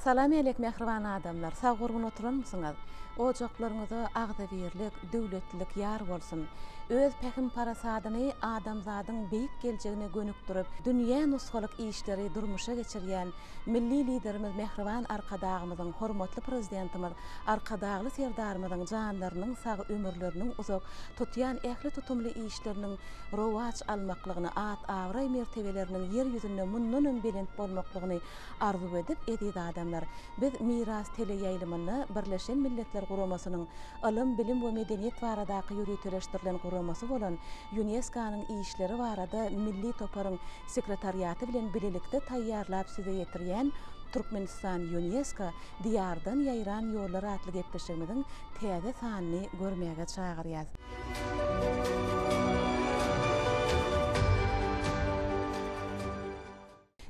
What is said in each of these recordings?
Salam elek mehriban adamlar. Sağ gurgun oturan mısınız? Ocaklarınızda ağda birlik, döwletlilik ýar bolsun. Öz pehim parasadyny adamzadyň beýik geljegine gönükdirip, dünýä nusgalyk işleri durmuşa geçirýän milli liderimiz mehriban arkadagymyzyň, hormatly prezidentimiz, arkadagly serdarymyzyň janlarynyň sag ömürleriniň uzak tutýan ähli tutumly işleriniň rowaç almaklygyny, awray mertebeleriniň yer ýüzünde mundan belent bolmaklygyny arzu edip edýär adamlar. Biz miras teleýaýlymyny Birleşen Milletler Guramasynyň Ilim, Bilim we Medeniýet baradaky ýürütüleşdirilen guramasy bolan UNESCO-nyň işleri barada milli toparyň sekretariaty bilen bilelikde taýýarlap size ýetirýän Türkmenistan UNESCO diýardan ýaýran ýollar atly gepleşigimiziň täze sanyny görmäge çagyrýar.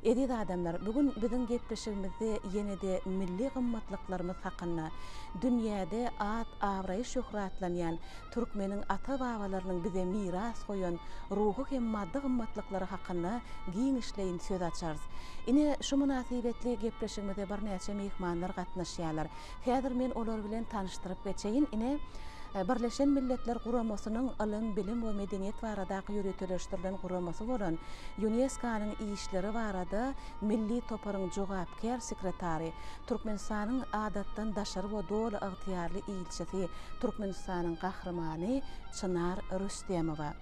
Edid adamlar, bugün biziň gepleşigimizde ýene-de milli gymmatliklarymyz hakynda, dünýäde at awraý şöhratlanýan türkmeniň ata-babalarynyň bize miras goýan ruhy hem maddi gymmatlyklary hakynda giňişleýin söz açarys. Ine şu münasibetli gepleşigimizde bir näçe mehmanlar gatnaşýarlar. Häzir men olar bilen tanıştyryp geçeýin. Ine Birleşen Milletler Guramasynyň Ilim, Bilim we Medeniýet baradaky ýürütüleşdirilen guramasy bolan UNESCO-nyň işleri barada milli toparyň jogapkär sekretary, Türkmenistanyň adatdan daşary we doly ygtyýarly ilçesi, Türkmenistanyň gahrymany Çınar Rüstemowa.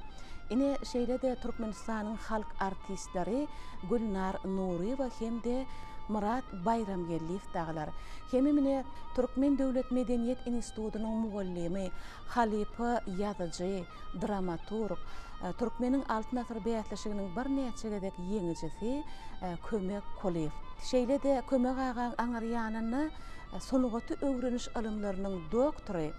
Ine şeýle-de Türkmenistanyň halk artistleri Gülnar Nuri we hemde Murat Bayramgelliýew daglar. Hemimine Türkmen Döwlet Medeniýet Institutynyň mugallimi, halipa ýazyjy, dramaturg, Türkmeniň altyn asr beýatlaşygynyň bir näçe gedek ýeňijisi Kömek Koleýew. Şeýle-de Kömek agaň aňarýanyny sunugaty öwreniş ilmläriniň doktory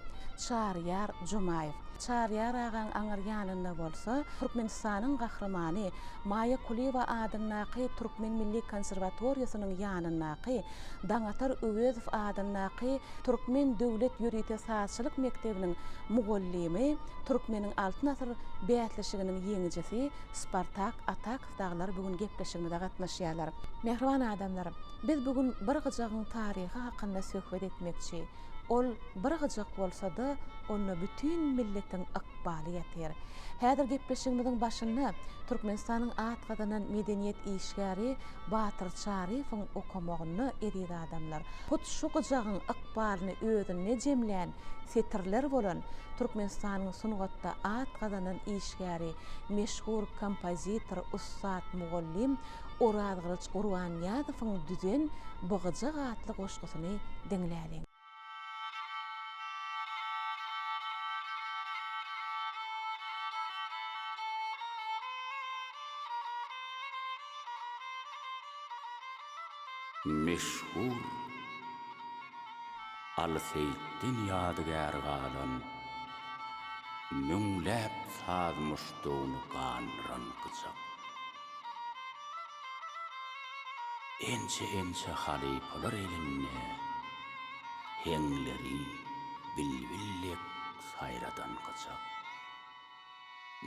Çaryar Jumaýew. Çaryar agaň aňarýanyna bolsa, Türkmenistanyň gahrymany Maya Kuleýewa adynaky Türkmen Milli Konserwatoriýasynyň ýanynaky Daňatar Öwezov adynaky Türkmen Döwlet Ýürütüleşdirilen Mektebiniň mugallimi, Türkmeniň altyn asr beýatlaşygynyň ýeňijisi Spartak Atakow daglar bugün gepleşigimizde gatnaşýarlar. Mehriban adamlar, biz bugün bir gyjagyň taryhy hakynda söhbet etmekçi. Ol bir gyjak bolsa-da, onda bütün milletiň ykbaly ýeter. Häzir gepleşigimiziň başynda Türkmenistanyň atgadynyň medeniýet işgäri Batyr Çariýewiň okamagyny edýär adamlar. Hut şu gyjagyň ykbalyny özüne jemlän setirler bolan Türkmenistanyň sunugatda atgadynyň işgäri meşhur kompozitor, ussat, mugallim Orad Gylyç Gurbanýazowyň düzen bu gyjak atly goşgusyny diňläliň. Meşhur Al-Seýitden ýadygär galan müňläp sazmyşdygyny ganran gyjak. Ençe halipalar eline heňleri bilbillek saýradan gyjak.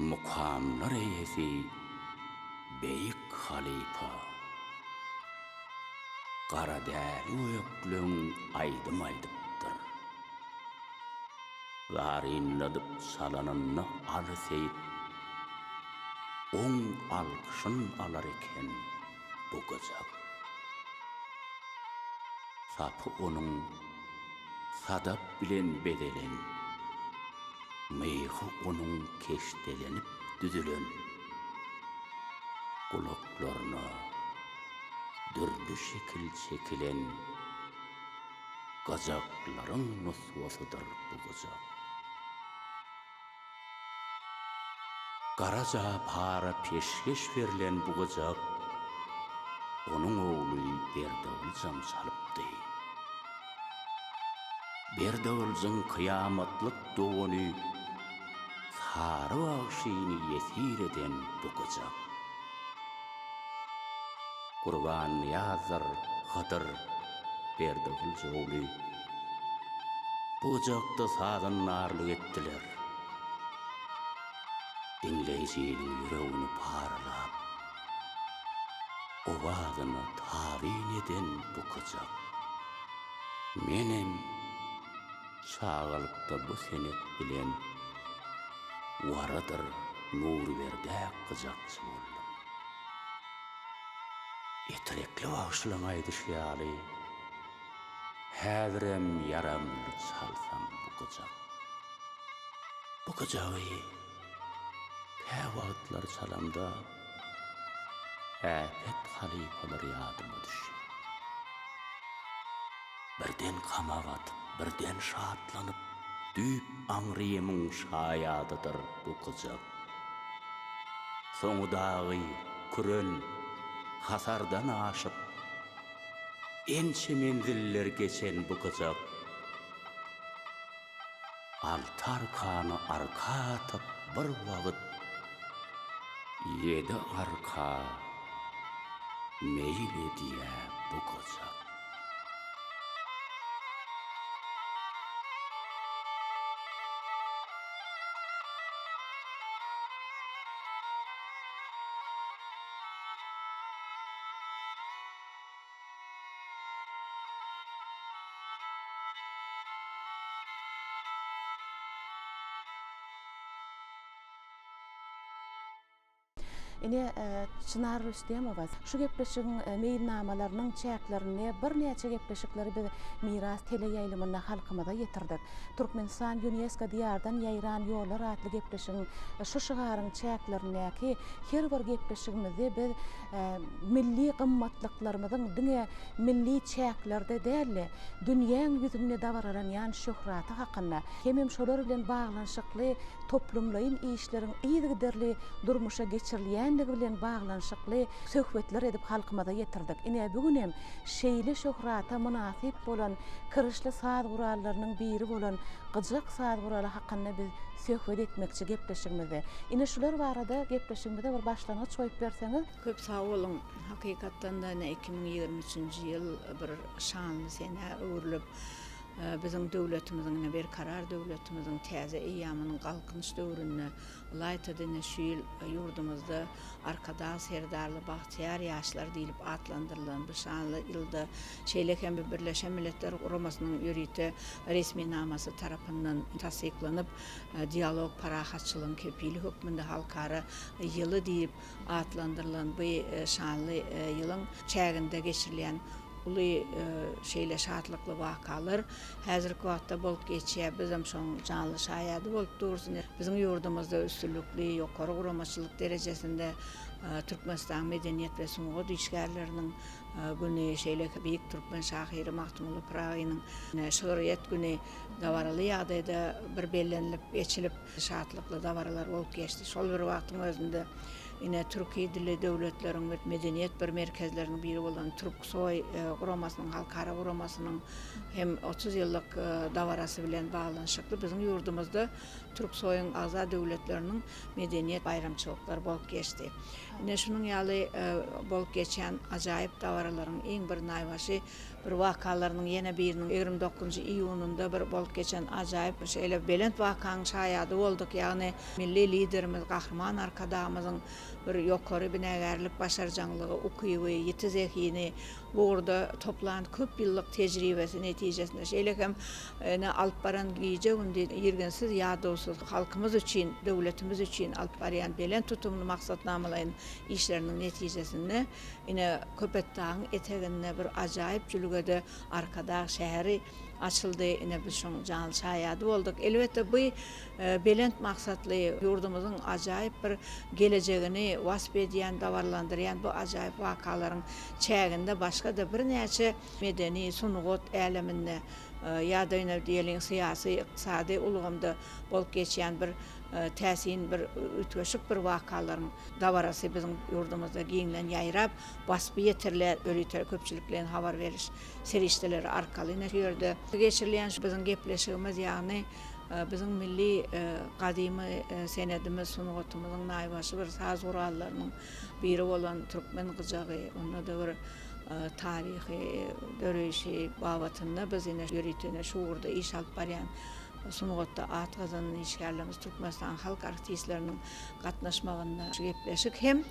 Mukamlar eýesi beýik halipa Qara däli öýekleň aýdym-aýdypdyr. Garynydyp salanyny Al-Seýit oň alkyşyn alar eken bu gyjak. Sapy onuň sadap bilen bedelen, myhy onuň keşdelenip düzülen, gulaklaryna dürlü şekil çekilen gajaklaryň nuswasydyr bu gajak. Garaja para peşkeş berilen bu gajak onuň ogly Berdowuljaň salypdy. Berdowuljaň kıyamatlyk dogany sary bagşyny ýesir eden bu gajak. Kurban Yazır Hadır Berdowuljaň bu jakda sazan narlyk etdiler. Dinleýijiň ýüregini paralap owazyny tabyn eden bu gyjak Menem sağalıkta bu senet bilen waradır nur berdäk gyjakçy boldum. Etrekli bagşlamaýdy şýaly. Häzirem yaramly çalsam bu gyjak. Bu gyjagy kä wagtlar çalamda äpet halipalar ýadyma düşýär. Birden kama batyp, birden şatlanyp, düýp aňrymyň şaýadydyr bu gyjak. Soňudagy küren hasardan aşyp ençe menziller geçen bu gyjak. Altar kany arka atyp bir wagt 7 arka meýil edýär bu gyjak. Ine Çınar Rüstemova şu gepleşiň meýilnamalarynyň çäklerini bir näçe gepleşikleri biz miras tele ýaýlymyna halkymyza ýetirdik. Türkmenistan UNESCO diýardan ýaýran ýollar atly gepleşiň şu şygaryň çäklerini her bir gepleşigimizde biz milli gymmatlyklarymyzyň diňe milli çäklerde däli dünýäň ýüzünde dawaralan ýan şöhraty hakynda hemem şolar bilen baglanyşykly toplumlaryň işleriň iýdirli durmuşa geçirilýän bilen baglanşykly söhbetler edip halkymyza ýetirdik. Ine bugünem şeýle şöhrata münasip bolan kirişli saat gurallarynyň biri bolan gyjak saat guraly hakynda biz söhbet etmekçi gepleşigimizde. Ine şular barada gepleşigimizde bir başlanyç goýup berseňiz. Köp sağ olun. Hakykatdan da 2023-nji ýyl bir şanly sene öwrülip bizim döwletimiziň bir karar döwletimiziň täze eýamynyň galkynyş döwrüne laýtadyny şu ýyl ýurdumyzda arkada serdarly bahtiýar ýaşlar diýilip atlandyrylan bir şanly ýylda şeýlekem Birleşen Milletler Guramasynyň ýöriti resmi namasy tarapyndan tasdiklanyp dialog parahatçylygyň kepili hökmünde halkara ýyly diýip atlandyrylan bu şanly ýylyň çäginde geçirilýän uly şeýle şatlykly wakalar häzirki wagtda bolup geçýär. Bizim şoň canly şaýady bolup dursun. Bizim ýurdumyzda üstünlükli ýokary guramaçylyk derejesinde Türkmenistan Medeniýet we Sunugat işgärleriniň güni şeýle Biýik Türkmen şahyry Mahmuly Praýynyň şöhret güni dawaraly ýagdaýda bir bellenilip geçilip şatlykly dawaralar bolup geçdi. Şol bir wagtyň özünde ine Türkiýe dilli döwletleriň we medeniýet bir merkezleriniň biri bolan Türksoy guramasynyň halkara guramasynyň hem 30 ýyllyk dawarasy bilen baglanyşykly bizim ýurdumyzda Türksoy'un azad döwletleriniň medeniýet bayramçylyklary bolup geçdi. Ine şunun ýaly bolup geçen ajaýyp dawararyň iň bir naýbaşy bir wakalarynyň ýene biriniň 29-njy iýununda bir bolup geçen ajaýyp şeýle belent wakanyň şaýady boldyk. Ýagny milli liderimiz Gahrman arkadamyzyň bir ýokary binägerlik başarjanlygy, ukyby, ýeti zekini burada toplan köp ýyllyk tejribesi netijesinde şeýlekem alyp baran giýje günde ýergensiz ýadawsyz halkymyz üçin, döwletimiz üçin alyp barýan belent tutumly maksatnamalaryň işleriniň netijesinde ine Köpetdağyň eteginde bir ajaýyp jülgede arkada şäheri açıldy. Ine biz şoň canly şaýady boldyk. Elbetde bu belent maksatly ýurdumyzyň ajaýyp bir gelejegini wasp edýän, dawarlandyrýan bu ajaýyp wakalaryň çäginde başga da bir näçe medeni sunugat äleminde ýa-da diýelim syýasy, ykdysady ulgamda bolup geçýän bir täsin bir ütgeşik bir wakalaryň dawarasy bizim ýurdumyzda giňlen ýaýrap basby ýetirler, öýtler köpçüliklen habar beriş serişdeleri arkaly ýerde geçirilýän bizim gepleşigimiz ýagny bizim milli gadymy senedimiz sunugatymyzyň naýbaşy bir saz gurallarynyň biri bolan Türkmen gyjagy, onda da bir tarihi döreşi babatynda biz ine ýöretine şuurda iş alyp barýan sunugatda at gazanan işgärlerimiz Türkmenistan halk artistleriniň gatnaşmagynda gepleşik hem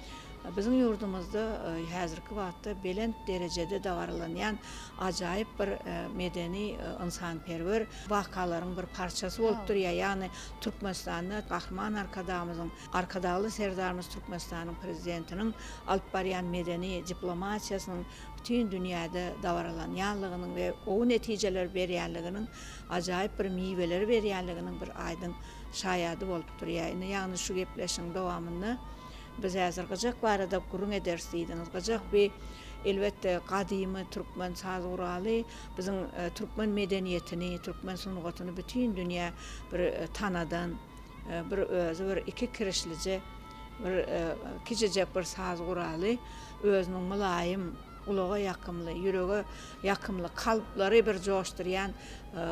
Bizim yurdumuzda hazırki wagtda belent derecede dawarlanýan ajaýyp bir medeni insanperwer wakalaryň bir parçasy bolup durýar. Ýani Türkmenistanda Gahman arkadamyzyň, arkadaly serdarymyz Türkmenistanyň prezidentiniň alyp barýan medeni diplomatiýasynyň bütün dünýäde dawarlanýanlygynyň we o netijeler berýänliginiň ajaýyp bir miweleri berýänliginiň bir aýdyn şaýady bolup durýar. Ýani şu gepleşiň dowamyny biz häzir gyjak barada gurun edersiydiňiz. Gyjak bir elbetde gadymy türkmen saz uraly biziň türkmen medeniýetini, türkmen sunugatyny bütün dünýä bir tanadan, bir özü bir iki kirişlice bir kiçicek bir saz uraly özüniň mylaýym, ulaga ýakymly, ýürege ýakymly kalplary bir joşdurýan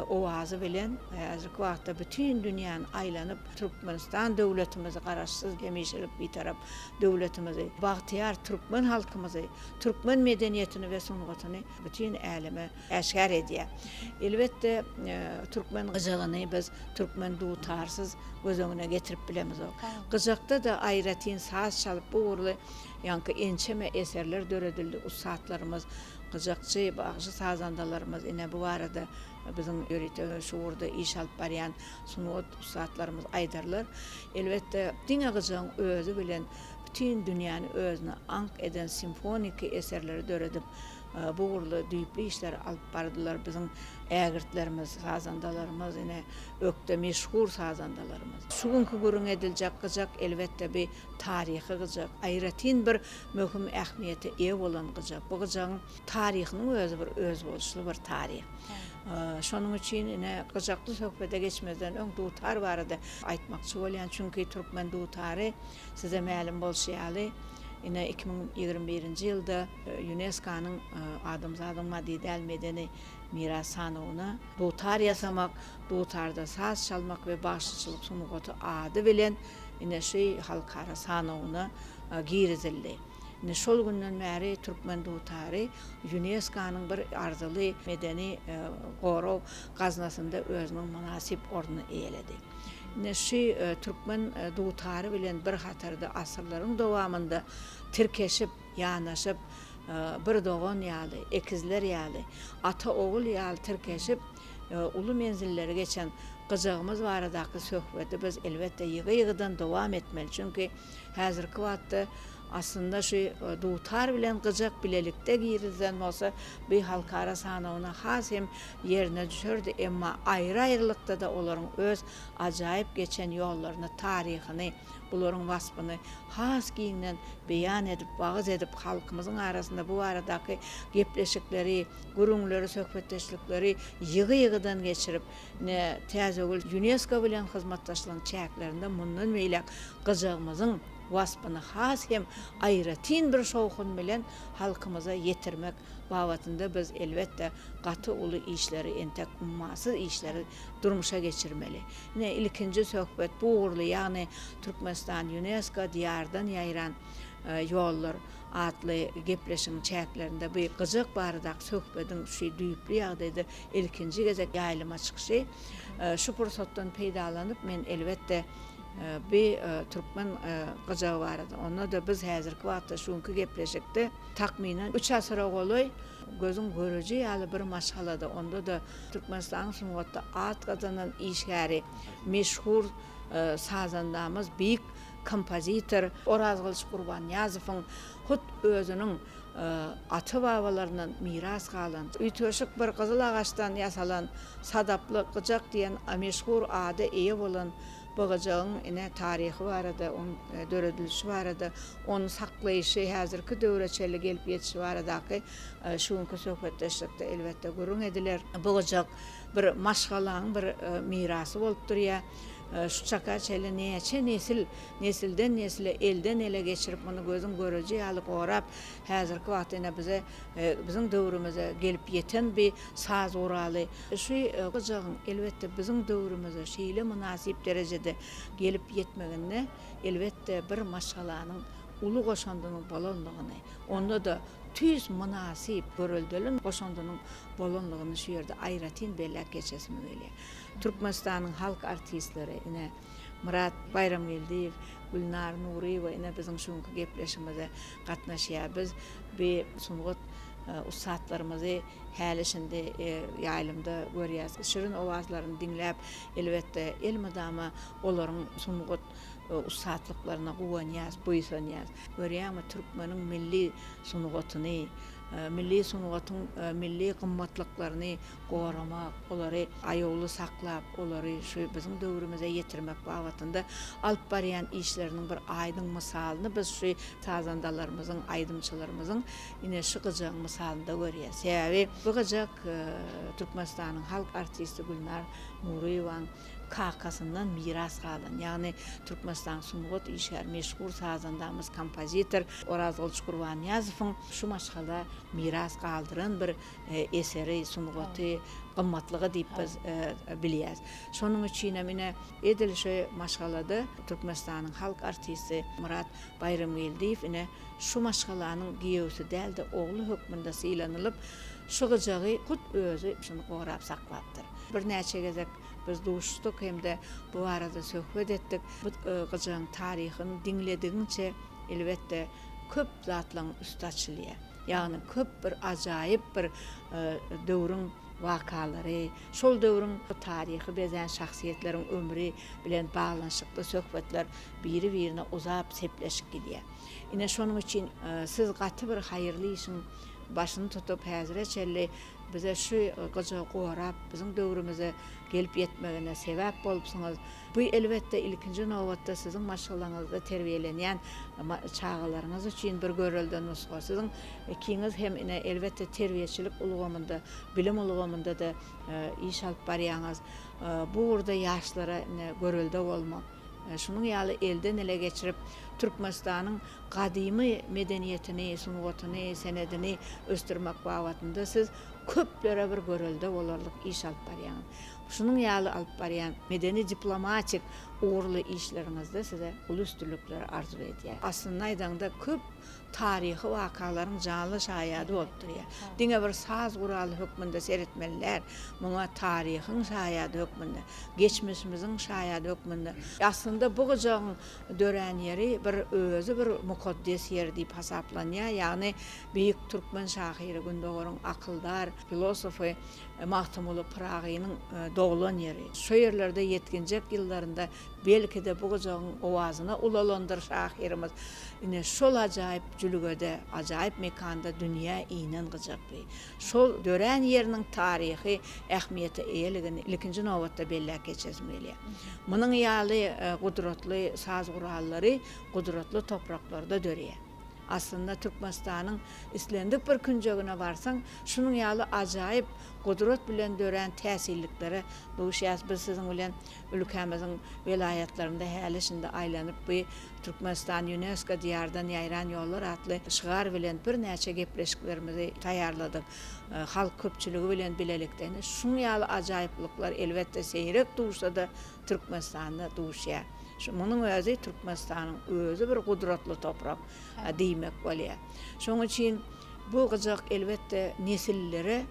owazy bilen häzirki wagtda bütün dünýäni aýlanyp Türkmenistan döwletimizi garaşsyz gemişilip bitarap döwletimizi, bagtyar türkmen halkymyzy, türkmen medeniýetini we sunugatyny bütün äleme äşgär edýär. Elbetde türkmen gyjagyny biz türkmen dutarsyz göz öňüne getirip bilemiz. Gyjakda da aýratyn saz çalyp bu urly ýanky ençeme eserler döredildi. Ustatlarymız, gyjakçy, bagjy sazandalarymız ine bu arada biziň ýöretme şuurda iş alyp barýan sunugat ustatlarymız aýdarlar. Elbetde diňe gyjagyň özü bilen bütün dünýäni özüne ank eden simfonik eserleri döredip bu urly düýpli işler alyp bardylar biziň ägirtlerimiz, sazandalarymız ine ökde meşhur sazandalarymız. Şugunky gurun ediljek gyjak elbetde bir taryhy gyjak, aýratyn bir möhüm ähmiýete eýe bolan gyjak. Bu gyjagyň taryhynyň özü bir öz boluşly bir taryh. Şonuň üçin ine gyjakly söhbete geçmezden öň dutar barada aýtmakçy bolýan, çünki türkmen dutary size ma'lum bolşýaly. Ine 2021-nji ýylda UNESCO-nyň adamzadyň maddi medeni miras sanawyna dutar ýasamak, dutarda saz çalmak we başçylyk sunugaty ady bilen ine şeý halkara sanawyna girizildi. Ne şol günden bäri türkmen dutary UNESCO-nyň bir arzaly medeni goraw gaznasynda özüniň munasip ornuny eýeledi. Neşi türkmen dutary bilen bir hatarda asyrlaryň dowamında tirkeşip, ýanaşyp, bir dogan ýaly, ekizler ýaly, ata oğul ýaly tirkeşip, uly menzilleri geçen gyjagymyz baradaky söhbeti biz elbetde ýygy-ýygydan dowam etmeli. Çünki häzirki wagtda aslında şu dutar bilen gyjak bilelikde girilsen bolsa bir halkara sanawyna has hem yerine düşerdi, emma aýry-aýrylykda da olaryň öz ajaýyp geçen ýollaryny, taryhyny, bularyň waspyny has giňden beýan edip, bagyz edip halkymyzyň arasynda bu aradaky gepleşikleri, gurunlary, söhbetdeşlikleri ýygy-ýygydan geçirip, ne täzegül UNESCO bilen hyzmatdaşlygyň çäklerinde mundan meýlek gyjagymyzyň waspyny has hem aýratyn bir şowkun bilen halkymyza ýetirmek babatynda biz elbetde gaty uly işleri, entek ummasyz işleri durmuşa geçirmeli. Ne ilkinji söhbet bu urly, ýagny Türkmenistan UNESCO diýardan ýaýran ýollar atly gepleşiň çäklerinde bu gyjak barada söhbetiň şu düýpli ýagdaýda ilkinji gezek ýaýlyma çykyşy. Şu pursatdan peýdalanyp men elbetde bir türkmen gyjagy barada. Onu da biz häzirki wagtda şuňky gepleşikde takminen 3 asyra goly gözüň göreji ýaly bir maşgalada. Onda da Türkmenistan sunugatda at gazanan işgäri meşhur sazandamyz büyük kompozitor Orazgylyç Gurbanýazowyň hut özüniň aty babalaryndan miras galan, üýtöşük bir gyzyl agaçdan ýasalan sadaply gyjak diýen meşhur ady eýe bolan bu gyjagyň ine taryhy barada, onun döredilişi barada, onu saklaýyşy, häzirki döwreçeli gelip ýetişi baradaky şuňky söhbetdeşlikde elbetde gurun ediler. Bu gyjak bir maşgalaň bir mirasy bolup durýar. Şu çakaçeli neçe nesilden nesile, elden ele geçirip bunu gözün görücü ýaly gorap, häzirki wagtda bize biziň döwrümüze gelip ýeten bir saz uraly. Şu gyjagyň elbetde biziň döwrümüze şeýle munasip derejede gelip ýetmeginde elbetde bir maşgalanyň uly goşandynyň bolanlygyny, onda da tüz munasip görüldülen goşandynyň bolanlygyny şu ýerde aýratyn bellek geçesimi gelýär. Türkmenistanyň halk artistleri ine Murat Bayramgeldiyev, Gülnar Nuriyewa ine bizim şunkı gepleşimize gatnaşýar. Biz bir sunugat ustatlarymyzy häli şinde ýaýlymda görýäs. Şirin owazlaryny dinläp, elbetde elmydama olaryň sunugat ustatlyklaryna guwanýas, boýsanýas. Görýärmi türkmeniň milli sunugatyny, milli sunugatyň milli gymmatlyklaryny goramak, olary aýowly saklap, olary şu bizim döwrümize ýetirmek bagatynda alyp barýan işleriniň bir aýdyn mysalyny biz şu sazandalarymyzyň, aýdymçylarymyzyň ine şu gyjaň mysalynda görýäs. Sebäbi bu gyjak Türkmenistanyň halk artisti Gülnar Nuriyewaň kakasından miras galan. Yani Türkmenistan sunugat işler meşhur sazandamız kompozitor Orazgul Çukurvaniyazov'un şu maşgala miras galdyran bir eseri sunugaty gymmatlygy diýip biz bilýäs. Şonuň üçin mine edilşe maşgalada Türkmenistanyň halk artisti Murat Bayramgeldiyew ine şu maşgalanyň giýewsi däldi ogly hökmünde syýlanylyp şu gyjagy hut özü şunu gorap saklapdyr. Bir näçe gezek biz duştuk hem de bu arada söhbet ettik. Bu gyjaň taryhyny dinlediňçe elbetde köp zatlaryň üstaçylýa. Yani köp bir ajaýyp bir döwrüň wakalary, şol döwrüň taryhy bezen şahsiýetleriň ömri bilen baglanşykly söhbetler biri-birine uzap sepleşip gidýär. Ine şonuň üçin siz gaty bir haýyrly işiň başyny tutup häzirçe bize şu gyja gorap bizim döwrümize gelip yetmegine sebäp bolupsyňyz. Bu elbetde ilkinji nowatda siziň maşgallaňyzda terbiýelenýän çağalaryňyz üçin bir görelden nusga. Siziň kiňiz hem ine elbetde terbiýeçilik ulgamynda, bilim ulgamynda da iş alyp barýaňyz. Bu urda ýaşlara görelde bolmak. Şunun ýaly elden ele geçirip Türkmenistanyň gadymy medeniýetini, sunugatyny, senedini östürmek bagatynda siz köplere bir görelde bolarlyk iş alyp barýaňyz. Şunun ýaly alyp barýan medeni diplomatik uğurlu işleriňizde size ulu üstünlükler arzu edýär. Aslynda aýdanda köp taryhy wakalaryň canly şahyady bolup durýar. Diňe bir saz guraly hökmünde seretmeliler, muňa taryhyň şahyady hökmünde, geçmişimiziň şahyady hökmünde. Aslynda bu gyjaň dören ýeri bir özü bir mukaddes ýer diýip hasaplanýar. Ýagny beýik türkmen şahyry Gündoğaryň akyldar filosofy Mahtumulu Pragynyň doğulan ýeri. Şu ýerlerde 70-nji ýyllarynda belki de bu gyjaň owazyna ulalandyr şahyrymyz. Ine şol ajaýyp jülgede, ajaýyp mekanda dünýä inen gyjakdy. Şol dören ýeriniň taryhy, ähmiýeti eýeligini ilkinji nowatda bellek geçesmeli. Munyň ýaly gudratly saz gurallary gudratly topraklarda dörýär. Aslında Türkmenistanyň islendik bir künjegine barsaň, şunun ýaly ajaýyp gudrat bilen dören täsirliklere duşýas. Biz siziň bilen ülkemiziň vilayatlarynda häli şinde aýlanyp bu Türkmenistan UNESCO diýardan ýaýran ýollar atly şygar bilen bir näçe gepleşiklerimizi taýýarladyk. Halk köpçüligi bilen bilelikden şunun ýaly ajaýyplyklar elbetde seýrek duşsa da Türkmenistanda duşýar. Munyň özü Türkmenistanyň özü bir gudratly toprak diýmek bolýar. Şoň üçin bu gyjak elbetde nesillere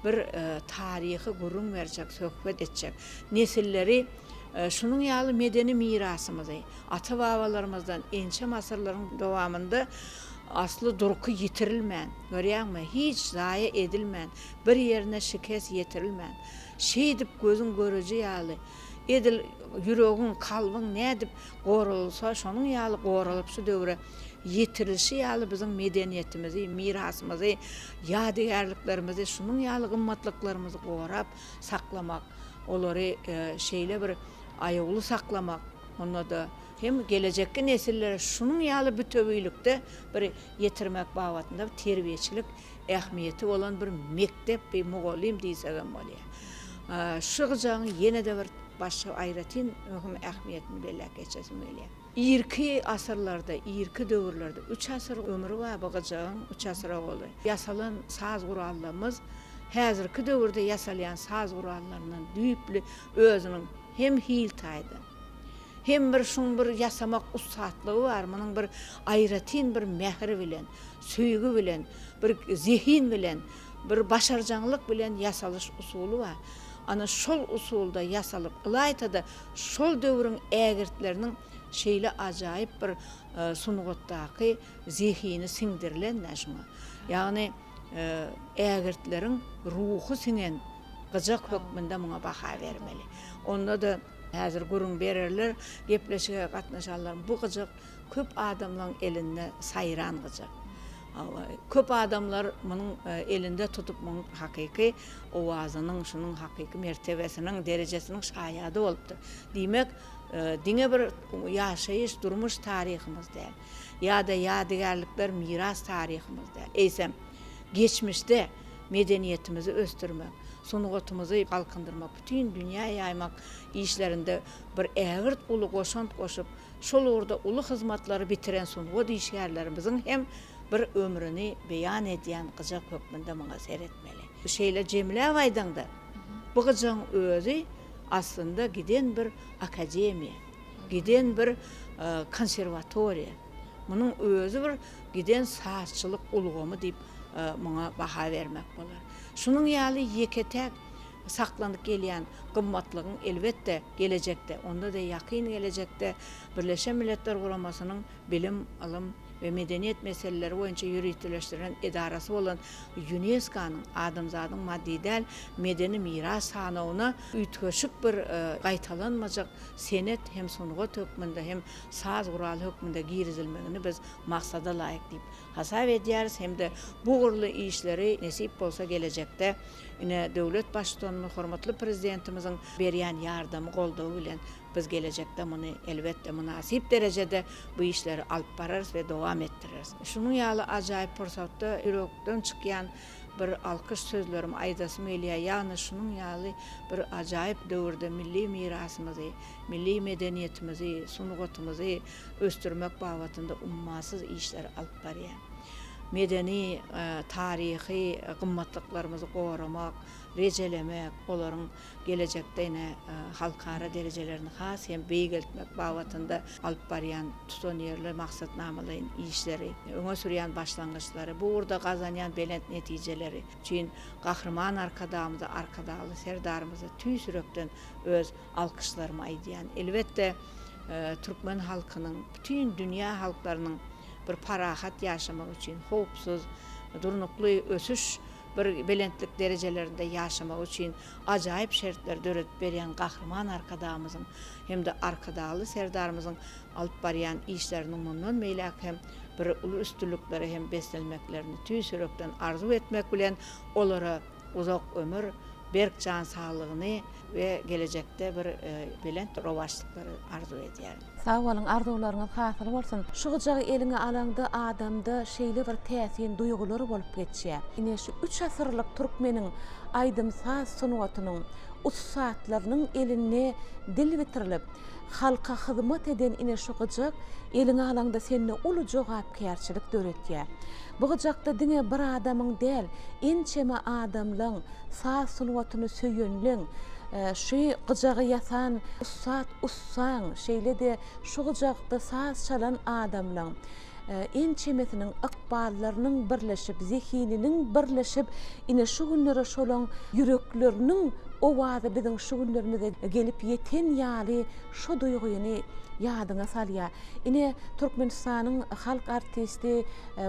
bir taryhy gurrun berjek, söhbet etjek. Nesilleri şunun ýaly medeni mirasymyzy, ata-babalarymyzdan ençe masyrlaryň dowamında asly durky ýitirilmän, görýärmi? Hiç zaýa edilmän, bir ýerine şikes ýetirilmän. Şeýdip gözüň göreji ýaly edil yüregiň, kalbyň nädip gorulsa, şonuň ýaly goralyp şu döwre ýetirilşi ýaly biziň medeniýetimizi, mirasymyzy, ýadygarlyklarymyzy, şunun ýaly gymmatlyklarymizy gorap saklamak, olary şeýle bir aýowly saklamak, onda da hem gelejekki nesillere şunun ýaly bütöwüýlikde bir ýetirmek bagatynda terbiýeçilik ähmiýeti bolan bir mektep, bir mugallim diýsegem bolýar. Şu gyjaň ýene de bir başga aýratyn möhüm ähmiýetini bellek geçesmeli. İrki asırlarda, irki döwürlerde 3 asyr ömrü var bu gyjaň, 3 asyra boldy. Ýasalan saz gurallarymyz häzirki döwürde ýasalýan saz gurallarynyň düýpli özüniň hem hiltaýdy. Hem bir şun bir ýasamak ustatlygy bar, munyň bir aýratyn bir mehri bilen, söýgü bilen, bir zihin bilen, bir başarjanlyk bilen ýasalyş usuly bar. ana şol usulda yasalıp ılaytada şol dövrün ägirtlerinin şeyle acayip bir sunugottaki zihini singdirilen näşme. Yani ägirtlerin ruhu singen gıcak hökmünde muňa baha vermeli. Onda da häzir gurun bererler, gepleşige gatnaşanlar bu gıcak köp adamlaryň elinde sayran gıcak. Köp adamlar munyň elinde tutup munyň hakyky owazynyň, şunun hakyky mertebesiniň, derejesiniň şaýady bolupdyr. Diýmek, diňe bir ýaşaýyş, durmuş taryhymyz däl. Ýa-da ýadygarlyklar, miras taryhymyz däl. Eýsem, geçmişde medeniyetimizi östürmek, sunugotumuzy galkındyrmak, bütün dünýä ýaymak işlerinde bir ägirt uly goşant goşup, şol urda uly hyzmatlary bitiren sunugot işgärlerimiziň hem bir ömrüni beýan edýän gyjak hökmünde muňa seretmeli. Şeýle jemläp aýdanda bu gyjaň özü aslında giden bir akademiýa, giden bir konservatoriýa. Munyň özü bir giden saatçylyk ulgamy diýip muňa baha vermek bolar. Şunun ýaly ýeketek saklanyp gelýän gymmatlygyň elbetde gelecekde, onda da ýakyn gelecekde Birleşen Milletler Guramasynyň bilim, alym ve medeniyet meseleleri boýunça ýürütüleşdiren edarasy bolan UNESCO-nyň adamzadyň maddidäl medeni miras sanawyna üýtgeşik bir gaýtalanmajak senet hem sunugot hökmünde hem saz guraly hökmünde girizilmegini biz maksada laýyk diýip hasap edýäris. Hem de bu gurly işleri nesip bolsa gelecekde ine döwlet başçylarynyň hormatly prezidentimiziň berýän ýardamy goldawy bilen biz gelecekde muny elbetde münasip derejede bu işleri alyp bararys we dowam ettiririz. Şunun ýaly ajaýyp pursatda ýürekden çykýan bir alkyş sözlerim aýdasym gelýär. Ýani şunun ýaly bir ajaýyp döwürde milli mirasymyzy, milli medeniýetimizi, sunugotumuzy östürmek babatynda ummasyz işler alyp barýar. Medeni, tarihi gymmatlyklarymyzy goramak, rejelemek, olaryň gelecekde ine halkara derejelerini has hem beýgeltmek babatynda alyp barýan tutan ýerli maksatnamalaryň işleri, öňe sürýän başlangyçlary, bu urda gazanýan belent netijeleri üçin gahrman arkadaly serdarymyza tüýsürekden öz alkyşlarymy aýdýan. Elbetde türkmen halkynyň, bütün dünýä halklarynyň bir parahat ýaşamak üçin, howpsuz, durnukly ösüş bir belentlik derejelerinde ýaşamak üçin ajaýyp şertler döretip berýän gahrman arkadamyzyň hem de arkadaly serdarymyzyň alyp barýan işlerini mundan meýlek hem bir uly üstünlikleri hem beslenmeklerini tüýsürekden arzu etmek bilen olara uzak ömür, berk can sağlygyny ve gelecekde bir belent rowaşlyklary arzu edýär. Sağ bolun, arzuwlaryňyz hasyl bolsun. Şu gyjagy eliňe alanda adamda şeýle bir täsin duýgulary bolup geçýär. Ine şu 3 asyrlyk türkmeniň aýdymsaz sunugatynyň ussatlarynyň eline dil bitirilip halka hyzmat eden ine şu gyjak eliňe alanda sende uly jogapkärçilik döretýär. Bu gyjakda diňe bir adamyň däl, ençeme adamlaň saz sunugatyny söýenleň şu gyjagy ýasan ussan şeýle de şu gyjakda saz çalan adamlaň ençemesiniň ykballarynyň birleşip, zehininiň birleşip ine şu günlere şolaň ýürekleriniň owazy biziň şu günlerimize gelip ýeten ýaly şu duýguny ýadyňa salýar. Ine Türkmenistanyň halk artisti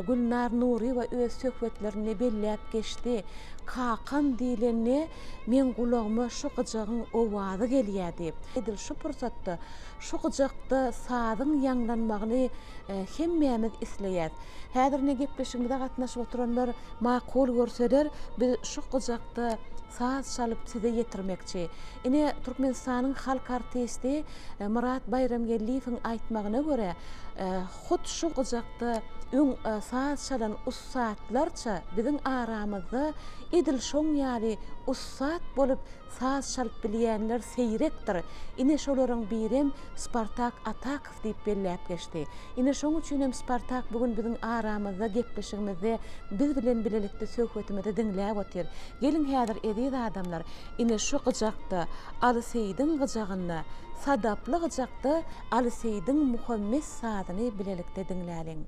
Gülnar Nuri we öz söhbetlerini belläp geçdi. Kakan diýileni men gulagma şu gyjagyň owazy gelýärdi. Edil şu pursatda şu gyjakda sazyň ýanglanmagyny hemmämiz isleýär. Häzir ne gepleşigimizde gatnaşyp oturanlar makul görseler, biz şu gyjakda saz çalıp size yetirmekçi. Ine Türkmenistanyň halk artisti Murat Bayramgelliýewiň aýtmagyna görä, hut şu gyjakda öň saz çalan ussatlarça biziň aramyzda edil şoň ýaly ussat bolup saz çalyp bilýänler seýrekdir. Ine şolaryň birem Spartak Atakow diýip belläp geçdi. Ine şoň üçin hem Spartak bugün biziň aramyzda gepleşigimizde biz bilen bilelikde söhbetimizde diňläp otyr. Gelin häzir ediz adamlar, ine şu gyjakda Ali Seýidiň gyjagyna, sadaply gyjakda Ali Seýidiň Muhammed sazyny bilelikde diňläliň.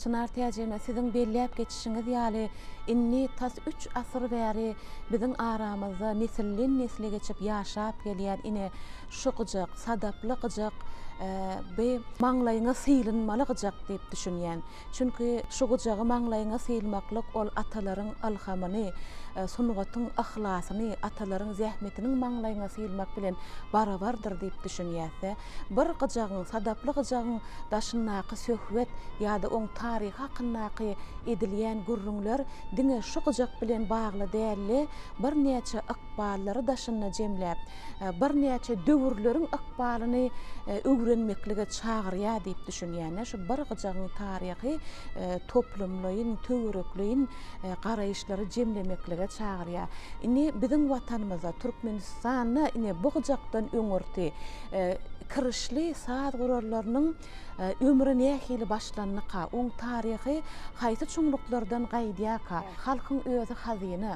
Çınar täjeme sizin belläp geçişiňiz ýaly inni tas 3 asyr bäri biziň aramyzda nesilden nesile geçip ýaşap gelýär ine şu gyjak, sadaply gyjak be maňlaýyňa sylynmaly gyjak diýip düşünýän. Çünki şu gyjagy maňlaýyňa sylmaklyk ol atalaryň alhamyny, sunugatyň ahlasy, atalaryň zähmetiniň maňlaýyňa sylmak bilen barabardyr diýip düşünýärse, bir gyjagyň, sadaply gyjagyň daşyndaky söhbet ýa-da oň taryhy hakyndaky edilýän gurrunlar diňe şu gyjak bilen bagly däli bir näçe akballary daşyna jemläp, bir näçe döwürleriň akbalyny öwrenmeklige çagyrýar diýip düşünýän. Şu bir gyjagyň taryhy toplumlaryň, töwerekliň garaýyşlary jemlemeklige çagyrýar. Ine biziň watanymyzda Türkmenistanyna ine bu gyjakdan öňürti kirişli saat gurarlarynyň ömrü nähili başlannyka, oň taryhy haýsy çuňluklardan gaýdýaka, halkyň özü hazyny,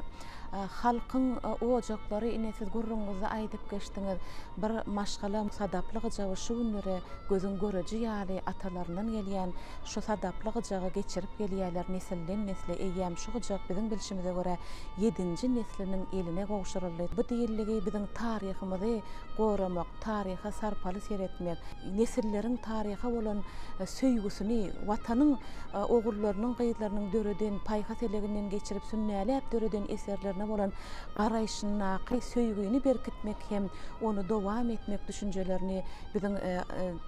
halkyň ojaklary ine siz gurrunňyzda aýdyp geçdiňiz. Bir maşgala sadaply gyjagy şu günleri gözüň göreji ýaly atalaryndan gelýän şu sadaply gyjagy geçirip gelýärler nesilden nesile. Eýýäm şu gyjak biziň bilişimize görä 7-nji nesliniň eline gowşuruldy. Bu diýilligi biziň taryhymyzy goramak, taryha sarpaly seretmek, nesilleriň taryha bolan söýgüsini, watanyň ogullarynyň gyýdlarynyň döreden, paýha seleginden geçirip sünnäläp döreden eserlerine bolan garaýşyny, söýgüni berkitmek hem onu dowam etmek düşünjelerini biziň